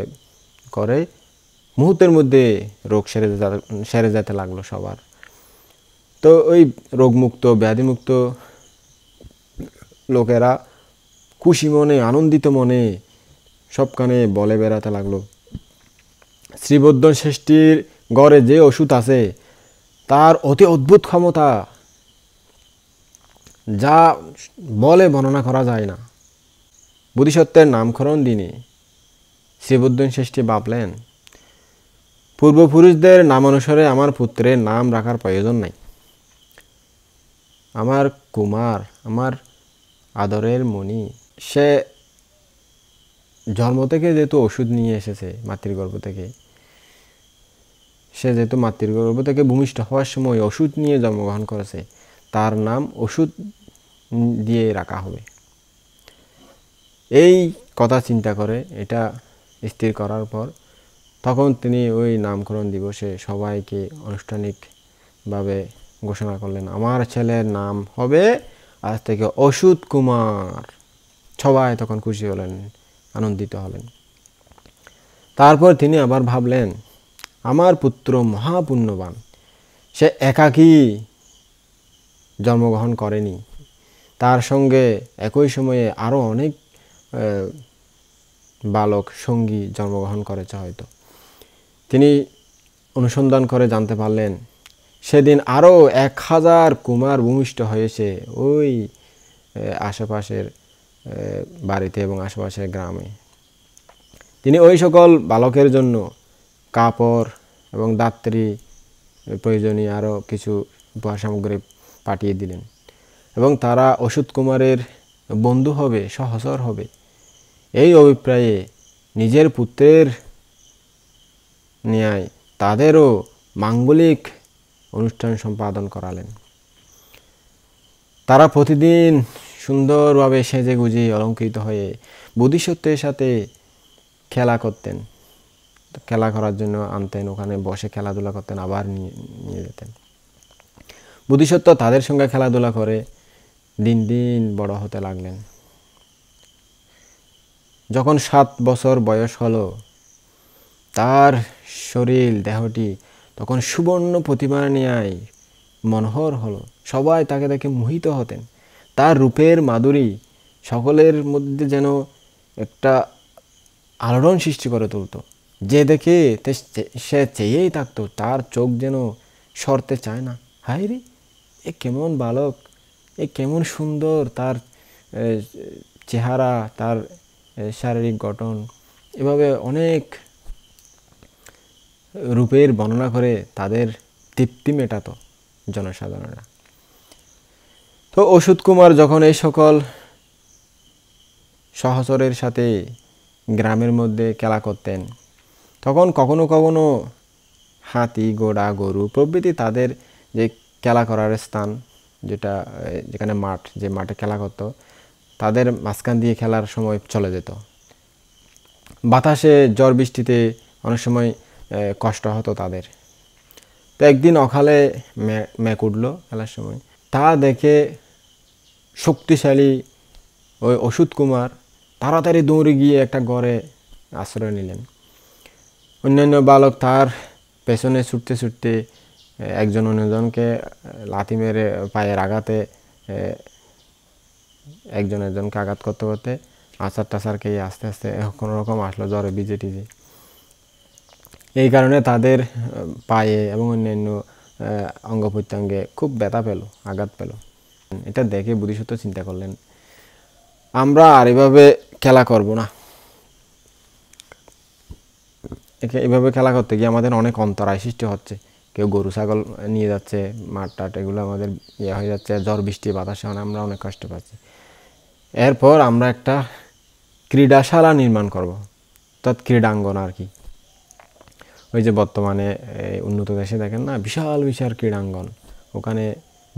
করে মুহূর্তের মধ্যে রোগ সেরে যেতে লাগলো সবার। তো ওই রোগমুক্ত ব্যাধিমুক্ত লোকেরা খুশি মনে আনন্দিত মনে সবখানে বলে বেড়াতে লাগলো, শ্রীবর্ধন ষষ্ঠীর ঘরে যে ওষুধ আছে তার অতি অদ্ভুত ক্ষমতা, যা বলে বর্ণনা করা যায় না। বোধিসত্ত্বের নামকরণ দিনে শ্রীবর্ধন ষষ্ঠী ভাবলেন, পূর্বপুরুষদের নামানুসারে আমার পুত্রের নাম রাখার প্রয়োজন নাই। আমার কুমার, আমার আদরের মণি, সে জন্ম থেকে যেহেতু ওষুধ নিয়ে এসেছে মাতৃগর্ভ থেকে, সে যেহেতু মাতৃগর্ভ থেকে ভূমিষ্ঠ হওয়ার সময় ওষুধ নিয়ে জন্মগ্রহণ করেছে, তার নাম ওষুধ দিয়ে রাখা হবে। এই কথা চিন্তা করে এটা স্থির করার পর তখন তিনি ওই নামকরণ দিবসে সবাইকে আনুষ্ঠানিকভাবে ঘোষণা করলেন, আমার ছেলের নাম হবে আজ থেকে ওষুধ কুমার। সবাই তখন খুশি হলেন, আনন্দিত হলেন। তারপর তিনি আবার ভাবলেন, আমার পুত্র মহাপুণ্যবান, সে একাকী জন্মগ্রহণ করেনি, তার সঙ্গে একই সময়ে আরও অনেক বালক সঙ্গী জন্মগ্রহণ করেছে হয়তো। তিনি অনুসন্ধান করে জানতে পারলেন সেদিন আরও 1000 কুমার ভূমিষ্ঠ হয়েছে ওই আশেপাশের বাড়িতে এবং আশেপাশের গ্রামে। তিনি ওই সকল বালকের জন্য কাপড় এবং দাত্রী প্রয়োজনীয় আরও কিছু উপহার সামগ্রী পাঠিয়ে দিলেন এবং তারা ওষুধ কুমারের বন্ধু হবে, সহচর হবে, এই অভিপ্রায়ে নিজের পুত্রের ন্যায় তাদেরও মাঙ্গলিক অনুষ্ঠান সম্পাদন করালেন। তারা প্রতিদিন সুন্দরভাবে সেজে গুজে অলঙ্কৃত হয়ে বোধিসত্ত্বের সাথে খেলা করতেন, খেলা করার জন্য আনতেন, ওখানে বসে খেলাধুলা করতেন, আবার নিয়ে যেতেন। বোধিসত্ত্ব তাদের সঙ্গে খেলাধুলা করে দিন দিন বড় হতে লাগলেন। যখন 7 বছর বয়স হলো, তার শরীর দেহটি তখন সুবর্ণ প্রতিমা ন্যায় মনোহর হলো। সবাই তাকে দেখে মোহিত হতেন। তার রূপের মাধুরী সকলের মধ্যে যেন একটা আলোড়ন সৃষ্টি করে তুলত। যে দেখে সে চেয়েই থাকতো, তার চোখ যেন সরতে চায় না। হায় রে, এ কেমন বালক, এ কেমন সুন্দর, তার চেহারা, তার শারীরিক গঠন, এভাবে অনেক রূপের বর্ণনা করে তাদের তৃপ্তি মেটাতো জনসাধারণরা। তো ওষুধ কুমার যখন এই সকল সহচরের সাথে গ্রামের মধ্যে খেলা করতেন, তখন কখনো কখনো হাতি, ঘোড়া, গরু প্রভৃতি তাদের যে খেলা করার স্থান, যেখানে মাঠ, যে মাঠে খেলা করতো, তাদের মাঝখান দিয়ে খেলার সময় চলে যেত। বাতাসে, ঝড় বৃষ্টিতে অনেক সময় কষ্ট হতো তাদের। তো একদিন অকালে মেঘ উঠলো খেলার সময়। তা দেখে শক্তিশালী ওই ওষুধ কুমার তাড়াতাড়ি দৌড়ে গিয়ে একটা ঘরে আশ্রয় নিলেন। অন্যান্য বালক তার পেছনে ছুটতে ছুটতে একজন অন্যজনকে লাথি মেরে পায়ের আঘাতে একজনকে আঘাত করতে করতে আচার টাচার খেয়ে আস্তে আস্তে কোনো রকম আসলো জ্বরে ভিজে টিজে। এই কারণে তাদের পায়ে এবং অন্যান্য অঙ্গ প্রত্যঙ্গে খুব ব্যথা পেল, আঘাত পেল। এটা দেখে বোধিসত্ত্ব চিন্তা করলেন, আমরা আর এভাবে খেলা করব না। এভাবে খেলা করতে গিয়ে আমাদের অনেক অন্তরায় সৃষ্টি হচ্ছে। কেউ গরু ছাগল নিয়ে যাচ্ছে, মাঠ টাট এগুলো আমাদের হয়ে যাচ্ছে, ঝড় বৃষ্টি বাতাসে আমরা অনেক কষ্ট পাচ্ছি। এরপর আমরা একটা ক্রীড়াশালা নির্মাণ করব, অর্থাৎ ক্রীড়াঙ্গন আর কি। ওই যে বর্তমানে উন্নত দেশে দেখেন না বিশাল বিশাল ক্রীড়াঙ্গন, ওখানে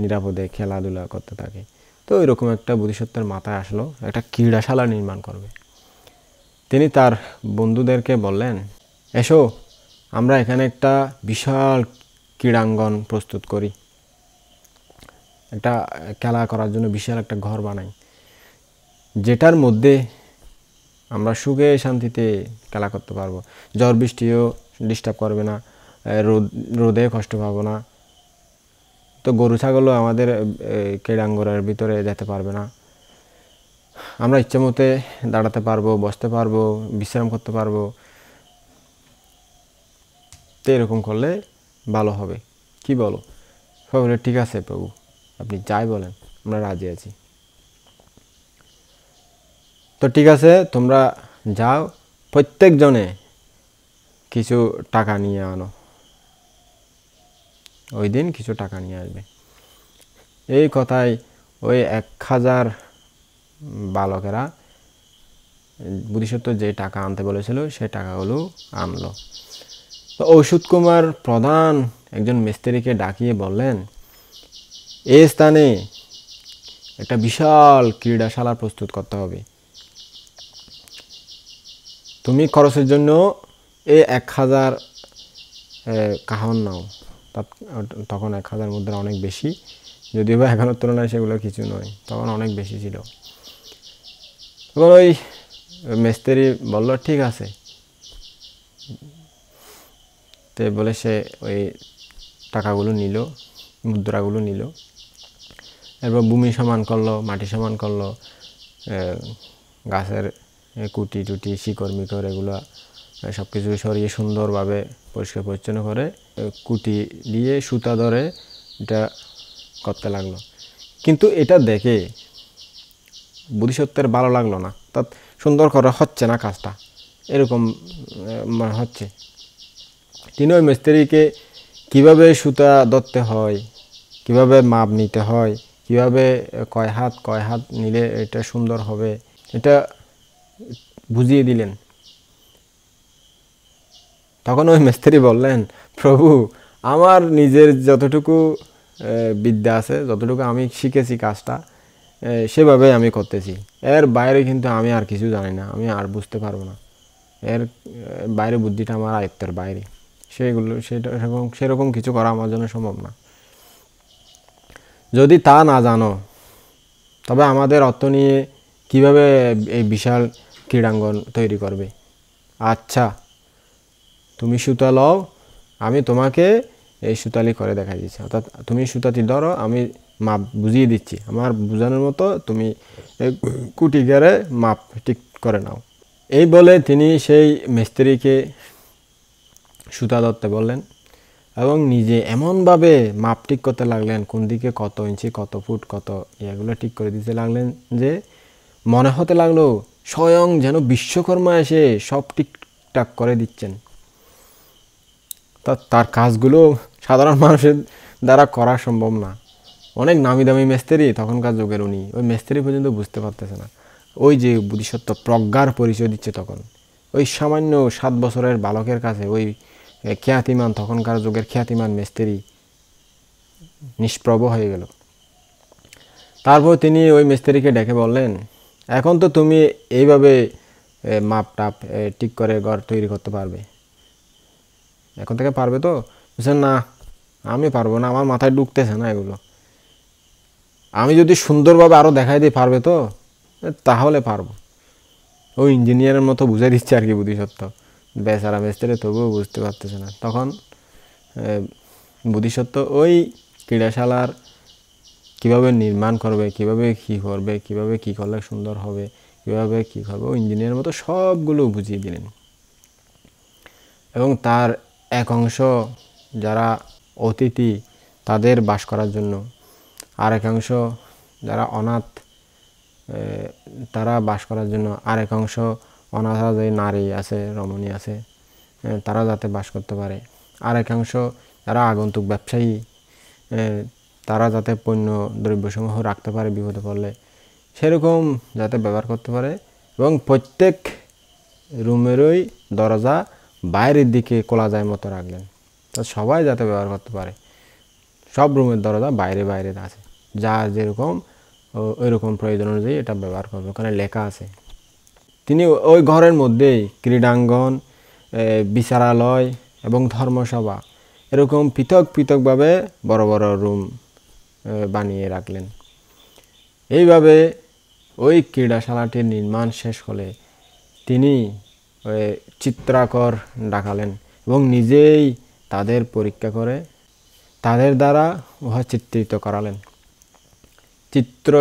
নিরাপদে খেলাধুলা করতে থাকে। তো এরকম একটা বোধিসত্ত্বের মাথায় আসলো একটা ক্রীড়াশালা নির্মাণ করবে। তিনি তার বন্ধুদেরকে বললেন, এসো আমরা এখানে একটা বিশাল ক্রীড়াঙ্গন প্রস্তুত করি, একটা খেলা করার জন্য বিশাল একটা ঘর বানাই, যেটার মধ্যে আমরা সুখে শান্তিতে খেলা করতে পারবো, ঝড় বৃষ্টিও ডিস্টার্ব করবে না, রোদে কষ্ট পাবো না, তো গরু ছাগলও আমাদের ক্রীড়াঙ্গনের ভিতরে যেতে পারবে না, আমরা ইচ্ছে মতে দাঁড়াতে পারবো, বসতে পারবো, বিশ্রাম করতে পারবো। তো এরকম করলে ভালো হবে, কি বলো? সবাই বলে, ঠিক আছে প্রভু, আপনি যাই বলেন, আমরা রাজি আছি। তো ঠিক আছে, তোমরা যাও, প্রত্যেকজনে কিছু টাকা নিয়ে আনো, ওই দিন কিছু টাকা নিয়ে আসবে। এই কথায় ওই 1000 বালকেরা বোধিসত্ত্ব যে টাকা আনতে বলেছিল সেই টাকাগুলো আনলো। তো ঔষধ কুমার প্রধান একজন মিস্ত্রিকে ডাকিয়ে বললেন, এই স্থানে একটা বিশাল ক্রীড়াশালা প্রস্তুত করতে হবে, তুমি খরচের জন্য এই 1000 কাহন নাও। তখন 1000 মুদ্রা অনেক বেশি, যদিও বা এখনের তুলনায় সেগুলো কিছু নয়, তখন অনেক বেশি ছিল। তখন ওই মিস্ত্রি বলল, ঠিক আছে। তো বলে সে ওই টাকাগুলো নিল, মুদ্রাগুলো নিল, এরপর ভূমি সমান করলো, মাটি সমান করলো, গাছের কুটি টুটি শিকড় মিকড় এগুলো সব কিছু সরিয়ে সুন্দরভাবে পরিষ্কার পরিচ্ছন্ন করে কুটি দিয়ে সুতা ধরে এটা করতে লাগলো। কিন্তু এটা দেখে বোধিসত্ত্বের ভালো লাগলো না, তা সুন্দর করে হচ্ছে না কাজটা, এরকম হচ্ছে। তিনি ওই মিস্ত্রিকে কীভাবে সুতা ধরতে হয়, কিভাবে মাপ নিতে হয়, কিভাবে কয় হাত নিলে এটা সুন্দর হবে, এটা বুঝিয়ে দিলেন। তখন ওই মিস্ত্রি বললেন, প্রভু, আমার নিজের যতটুকু বিদ্যা আছে, যতটুকু আমি শিখেছি কাজটা, সেভাবে আমি করতেছি, এর বাইরে কিন্তু আমি আর কিছু জানি না, আমি আর বুঝতে পারবো না, এর বাইরে বুদ্ধিটা আমার আয়ত্তের বাইরে, সেরকম কিছু করা আমার জন্য সম্ভব না। যদি তা না জানো, তবে আমাদের অর্থ নিয়ে কিভাবে এই বিশাল ক্রীড়াঙ্গন তৈরি করবে? আচ্ছা, তুমি সুতা লও, আমি তোমাকে এই সুতালি করে দেখাই দিচ্ছি, অর্থাৎ তুমি সুতাটি ধরো, আমি মাপ বুঝিয়ে দিচ্ছি, আমার বোঝানোর মতো তুমি কুটি গেড়ে মাপ ঠিক করে নাও। এই বলে তিনি সেই মিস্ত্রিকে সুতা ধরতে বললেন এবং নিজে এমনভাবে মাপ ঠিক করতে লাগলেন, কোন দিকে কত ইঞ্চি, কত ফুট, কত এগুলো ঠিক করে দিতে লাগলেন যে মনে হতে লাগলো স্বয়ং যেন বিশ্বকর্মা এসে সব ঠিকঠাক করে দিচ্ছেন। তার কাজগুলো সাধারণ মানুষের দ্বারা করা সম্ভব না। অনেক নামি দামি মিস্ত্রি তখনকার যুগের, উনি ওই মিস্ত্রি পর্যন্ত বুঝতে পারতেছে না। ওই যে বোধিসত্ত্ব প্রজ্ঞার পরিচয় দিচ্ছে তখন, ওই সামান্য 7 বছরের বালকের কাছে ওই খ্যাতিমান, তখনকার যুগের খ্যাতিমান মিস্ত্রি নিষ্প্রভ হয়ে গেল। তারপর তিনি ওই মিস্ত্রিকে ডেকে বললেন, এখন তো তুমি এইভাবে মাপ টাপ ঠিক করে ঘর তৈরি করতে পারবে, এখন থেকে পারবে তো? বলছেন, না আমি পারবো না, আমার মাথায় ঢুকতেছে না এগুলো, আমি যদি সুন্দরভাবে আরও দেখাই দিই পারবে তো, তাহলে পারবো। ওই ইঞ্জিনিয়ারের মতো বুঝাই দিচ্ছে আর কি বোধিসত্ত্ব, বেচারা মিস্ত্রি তবুও বুঝতে পারতেছে না। তখন বোধিসত্ত্ব ওই ক্রীড়াশালার কীভাবে নির্মাণ করবে, কীভাবে কী করবে, কীভাবে কী করলে সুন্দর হবে, কীভাবে কী করবে, ওই ইঞ্জিনিয়ারের মতো সবগুলো বুঝিয়ে দিলেন। এবং তার এক অংশ যারা অতিথি তাদের বাস করার জন্য, আর একাংশ যারা অনাথ তারা বাস করার জন্য, আর একাংশ অনাথ যে নারী আছে, রমণী আছে, তারা যাতে বাস করতে পারে, আর একাংশ যারা আগন্তুক ব্যবসায়ী, তারা যাতে পণ্য দ্রব্যসমূহ রাখতে পারে বিপদে পড়লে, সেরকম যাতে ব্যবহার করতে পারে। এবং প্রত্যেক রুমেরই দরজা বাইরের দিকে খোলা যায় মতো রাখলেন, তা সবাই যাতে ব্যবহার করতে পারে। সব রুমের দরজা বাইরে বাইরে আছে, যার যেরকম ওই রকম প্রয়োজন অনুযায়ী এটা ব্যবহার করবে, ওখানে লেখা আছে। তিনি ওই ঘরের মধ্যেই ক্রীড়াঙ্গন, বিচারালয় এবং ধর্মসভা এরকম পৃথক পৃথকভাবে বড় বড় রুম বানিয়ে রাখলেন। এইভাবে ওই ক্রীড়াশালাটির নির্মাণ শেষ হলে তিনি চিত্রকর ডাকালেন এবং নিজেই তাদের পরীক্ষা করে তাদের দ্বারা উহা চিত্রিত করালেন। চিত্র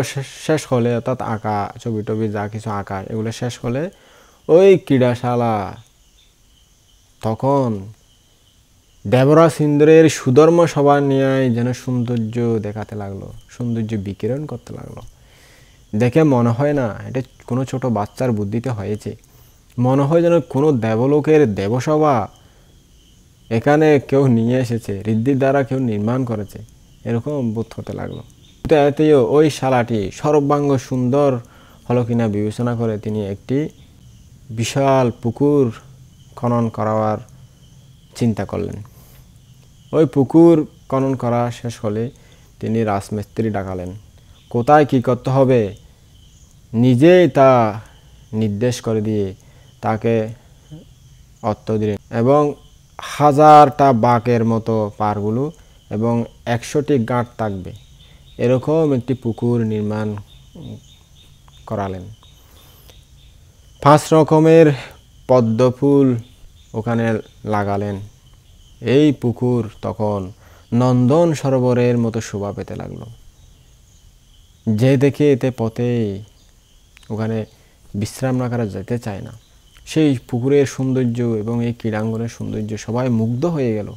শেষ হলে, অর্থাৎ আঁকা ছবি টবি যা কিছু আঁকা এগুলো শেষ হলে ওই ক্রীড়াশালা তখন দেবরাজ ইন্দ্রের সুধর্ম সভা নিয়ে যেন সৌন্দর্য দেখাতে লাগলো, সৌন্দর্য বিকিরণ করতে লাগলো। দেখে মনে হয় না এটা কোনো ছোট বাচ্চার বুদ্ধিতে হয়েছে, মনে হয় যেন কোনো দেবলোকের দেবসভা এখানে কেউ নিয়ে এসেছে, ঋদ্ধির দ্বারা কেউ নির্মাণ করেছে, এরকম বোধ হতে লাগলো। এতেও ওই শালাটি সর্বাঙ্গ সুন্দর হলো কিনা বিবেচনা করে তিনি একটি বিশাল পুকুর খনন করার চিন্তা করলেন। ওই পুকুর খনন করা শেষ হলে তিনি রাজমিস্ত্রি ডাকালেন। কোথায় কী করতে হবে নিজেই তা নির্দেশ করে দিয়ে তাকে অর্থ দিলেন এবং 1000টা বাঁকের মতো পারগুলো এবং 100টি গাঁট থাকবে এরকম একটি পুকুর নির্মাণ করালেন। 5 রকমের পদ্মফুল ওখানে লাগালেন। এই পুকুর তখন নন্দন সরোবরের মতো শোভা পেতে লাগলো। যে দেখে এতে পথেই ওখানে বিশ্রাম না করা যেতে চায় না। সেই পুকুরের সৌন্দর্য এবং এই ক্রীড়াঙ্গনের সৌন্দর্য সবাই মুগ্ধ হয়ে গেল।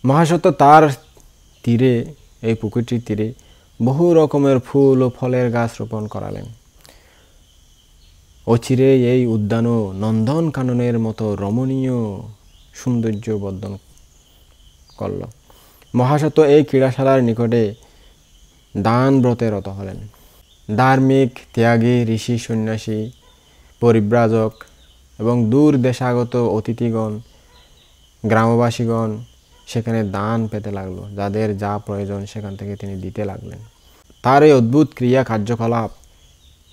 মহাসত্য তার তীরে, এই পুকুরটির তীরে বহু রকমের ফুল ও ফলের গাছ রোপণ করালেন। অচিরে এই উদ্যানও নন্দন কাননের মতো রমণীয় সৌন্দর্য বর্ধন করল। মহাসত্য এই ক্রীড়াশালার নিকটে দান ব্রতে রত হলেন। ধার্মিক, ত্যাগী, ঋষি, সন্ন্যাসী, পরিব্রাজক এবং দূর দেশাগত অতিথিগণ, গ্রামবাসীগণ সেখানে দান পেতে লাগলো। যাদের যা প্রয়োজন সেখান থেকে তিনি দিতে লাগলেন। তার এই অদ্ভুত ক্রিয়া কার্যকলাপ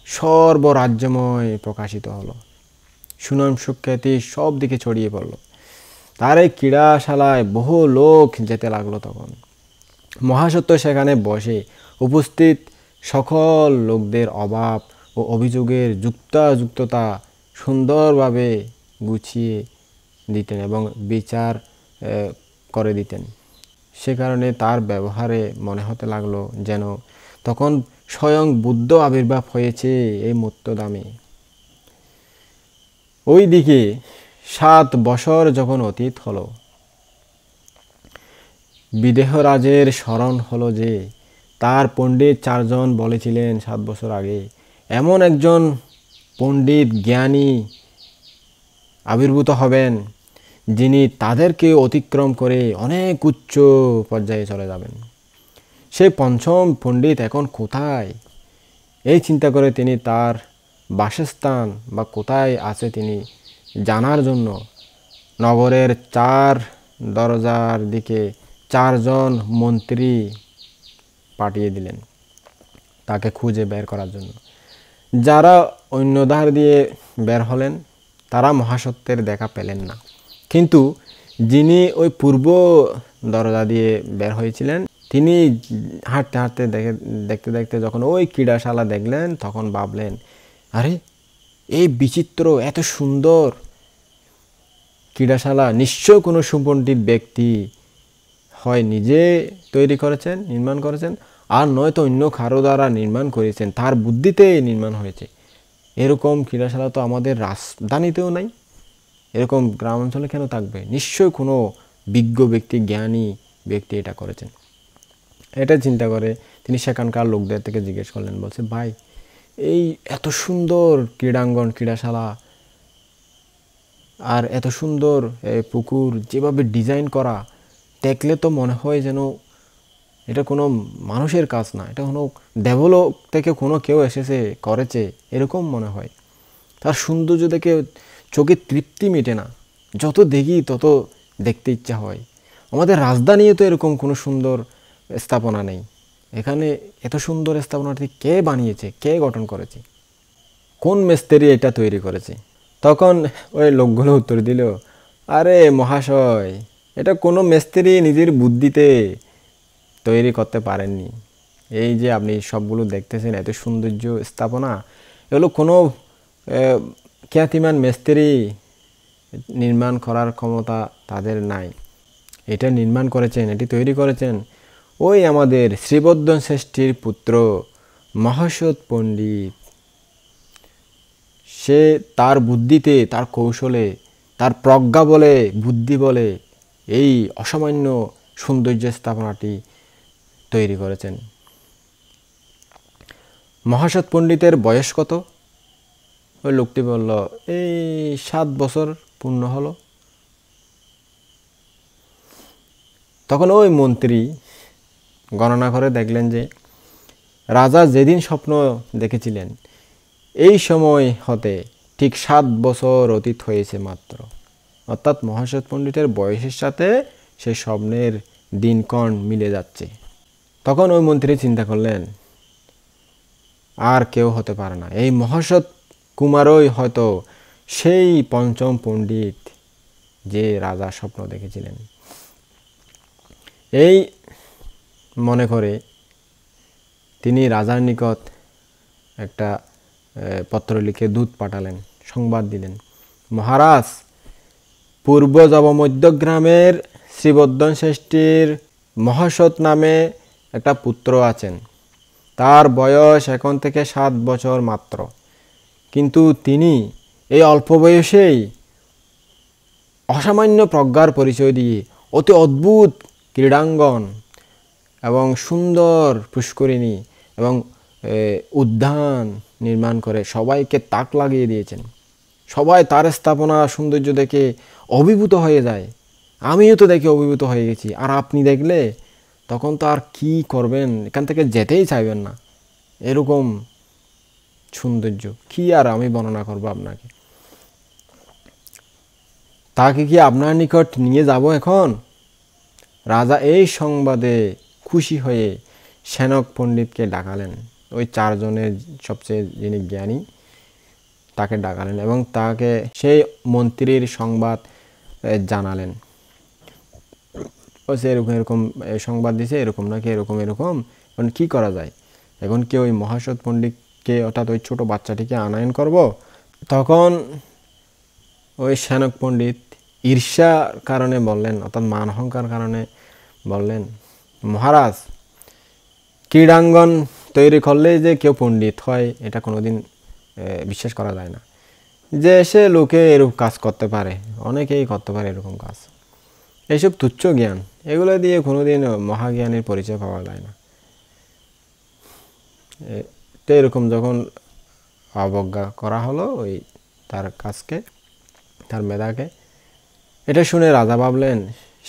সর্বরাজ্যময় প্রকাশিত হলো। সুনাম সুখ্যাতি সব দিকে ছড়িয়ে পড়ল। তার এই ক্রীড়াশালায় বহু লোক যেতে লাগলো। তখন মহাসত্য সেখানে বসে উপস্থিত সকল লোকদের অভাব ও অভিযোগের যুক্তাযুক্ততা সুন্দরভাবে গুছিয়ে দিতেন এবং বিচার করে দিতেন। সে কারণে তার ব্যবহারে মনে হতে লাগলো যেন তখন স্বয়ং বুদ্ধ আবির্ভাব হয়েছে এই মূর্তধামে। ওই দিকে 7 বছর যখন অতীত হলো, বিদেহরাজের স্মরণ হলো যে তার পণ্ডিত 4 জন বলেছিলেন 7 বছর আগে এমন একজন পণ্ডিত জ্ঞানী আবির্ভূত হবেন যিনি তাদেরকে অতিক্রম করে অনেক উচ্চ পর্যায়ে চলে যাবেন। সেই পঞ্চম পণ্ডিত এখন কোথায়, এই চিন্তা করে তিনি তার বাসস্থান বা কোথায় আছে তিনি জানার জন্য নগরের 4 দরজার দিকে 4 জন মন্ত্রী পাঠিয়ে দিলেন তাকে খুঁজে বের করার জন্য। যারা অন্য দ্বার দিয়ে বের হলেন তারা মহাসত্যের দেখা পেলেন না, কিন্তু যিনি ওই পূর্ব দরজা দিয়ে বের হয়েছিলেন তিনি হাঁটতে হাঁটতে দেখতে দেখতে যখন ওই ক্রীড়াশালা দেখলেন তখন ভাবলেন, আরে এই বিচিত্র এত সুন্দর ক্রীড়াশালা নিশ্চয় কোনো সুপণ্ডিত ব্যক্তি হয় নিজে তৈরি করেছেন, নির্মাণ করেছেন, আর নয়তো অন্য কারো দ্বারা নির্মাণ করেছেন, তার বুদ্ধিতে নির্মাণ হয়েছে। এরকম ক্রীড়াশালা তো আমাদের রাজধানীতেও নাই, এরকম গ্রাম অঞ্চলে কেন থাকবে? নিশ্চয় কোনো বিজ্ঞ ব্যক্তি, জ্ঞানী ব্যক্তি এটা করেছেন। এটা চিন্তা করে তিনি সেখানকার লোকদের থেকে জিজ্ঞেস করলেন, বলছে, ভাই এই এত সুন্দর ক্রীড়াঙ্গন, ক্রীড়াশালা আর এত সুন্দর পুকুর যেভাবে ডিজাইন করা, দেখলে তো মনে হয় যেন এটা কোনো মানুষের কাজ না, এটা কোনো দেবলোক থেকে কোনো কেউ এসেছে করেছে, এরকম মনে হয়। তার সৌন্দর্য দেখে চোখে তৃপ্তি মেটে না, যত দেখি তত দেখতে ইচ্ছা হয়। আমাদের রাজধানীও তো এরকম কোনো সুন্দর স্থাপনা নেই। এখানে এত সুন্দর স্থাপনাটি কে বানিয়েছে, কে গঠন করেছে, কোন মিস্ত্রি এটা তৈরি করেছে? তখন ওই লোকগুলো উত্তর দিল, আরে মহাশয়, এটা কোনো মিস্ত্রি নিজের বুদ্ধিতে তৈরি করতে পারেননি। এই যে আপনি সবগুলো দেখতেছেন এত সৌন্দর্য স্থাপনা, এগুলো কোনো খ্যাতিমান মিস্ত্রি নির্মাণ করার ক্ষমতা তাদের নাই। এটা নির্মাণ করেছেন, এটি তৈরি করেছেন ওই আমাদের শ্রীবর্ধন শ্রেষ্ঠীর পুত্র মহাসৎ পণ্ডিত। সে তার বুদ্ধিতে, তার কৌশলে, তার প্রজ্ঞা বলে, বুদ্ধি বলে এই অসামান্য সৌন্দর্য স্থাপনাটি তৈরি করেছেন। মহাসৎ পণ্ডিতের বয়স কত? ওই লোকটি বলল, এই 7 বছর পূর্ণ হলো। তখন ওই মন্ত্রী গণনা করে দেখলেন যে রাজা যেদিন স্বপ্ন দেখেছিলেন এই সময় হতে ঠিক 7 বছর অতীত হয়েছে মাত্র। অর্থাৎ মহাসৎ পণ্ডিতের বয়সের সাথে সে স্বপ্নের দিনক্ষণ মিলে যাচ্ছে। তখন ওই মন্ত্রী চিন্তা করলেন, আর কেউ হতে পারে না, এই মহাসৎ কুমারই হয়তো সেই পঞ্চম পণ্ডিত যে রাজা স্বপ্ন দেখেছিলেন। এই মনে করে তিনি রাজার নিকট একটা পত্র লিখে দূত পাঠালেন, সংবাদ দিলেন, মহারাজ, পূর্ব যবমধ্যগ্রামের শ্রীবর্ধন শ্রেষ্ঠীর মহাসৎ নামে একটা পুত্র আছেন। তার বয়স এখন থেকে 7 বছর মাত্র, কিন্তু তিনি এই অল্প বয়সেই অসামান্য প্রজ্ঞার পরিচয় দিয়ে অতি অদ্ভুত ক্রীড়াঙ্গন এবং সুন্দর পুষ্করিণী এবং উদ্যান নির্মাণ করে সবাইকে তাক লাগিয়ে দিয়েছেন। সবাই তার স্থাপনা সৌন্দর্য দেখে অভিভূত হয়ে যায়। আমিও তো দেখে অভিভূত হয়ে গেছি, আর আপনি দেখলে তখন তো আর কি করবেন, এখান থেকে যেতেই চাইবেন না। এরকম সৌন্দর্য কি আর আমি বর্ণনা করব আপনাকে। তাকে কি আপনার নিকট নিয়ে যাব এখন? রাজা এই সংবাদে খুশি হয়ে সেনক পণ্ডিতকে ডাকালেন। ওই 4 জনের সবচেয়ে যিনি জ্ঞানী তাকে ডাকালেন এবং তাকে সেই মন্ত্রীর সংবাদ জানালেন। ও সে এরকম এরকম সংবাদ দিছে, এরকম নাকি এরকম এরকম, এখন কী করা যায়? এখন কি ওই মহাসৎ পণ্ডিতকে অর্থাৎ ওই ছোটো বাচ্চাটিকে আনয়ন করব? তখন ওই সেনক পণ্ডিত ঈর্ষার কারণে বললেন, অর্থাৎ মান অহংকার কারণে বললেন, মহারাজ, ক্রীড়াঙ্গন তৈরি করলেই যে কেউ পণ্ডিত হয় এটা কোনোদিন বিশ্বাস করা যায় না। যে সে লোকে এরকম কাজ করতে পারে, অনেকেই করতে পারে এরকম কাজ। এইসব তুচ্ছ জ্ঞান, এগুলো দিয়ে কোনোদিন মহাজ্ঞানের পরিচয় পাওয়া যায় না। তো এরকম যখন অবজ্ঞা করা হলো ওই তার কাজকে, তার মেধাকে, এটা শুনে রাজা ভাবলেন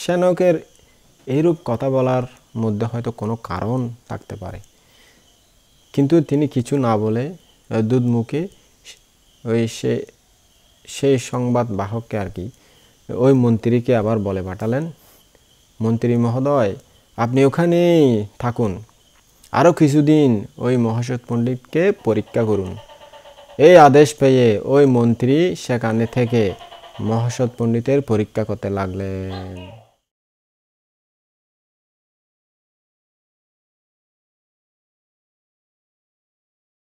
সেনকের এইরূপ কথা বলার মধ্যে হয়তো কোনো কারণ থাকতে পারে। কিন্তু তিনি কিছু না বলে দুধ মুখে ওই সেই সংবাদ বাহককে আর কি ওই মন্ত্রীকে আবার বলে পাঠালেন, মন্ত্রী মহোদয়, আপনি ওখানেই থাকুন, আরও কিছুদিন ওই মহাসৎ পণ্ডিতকে পরীক্ষা করুন। এই আদেশ পেয়ে ওই মন্ত্রী সেখানে থেকে মহাসৎ পণ্ডিতের পরীক্ষা করতে লাগলেন।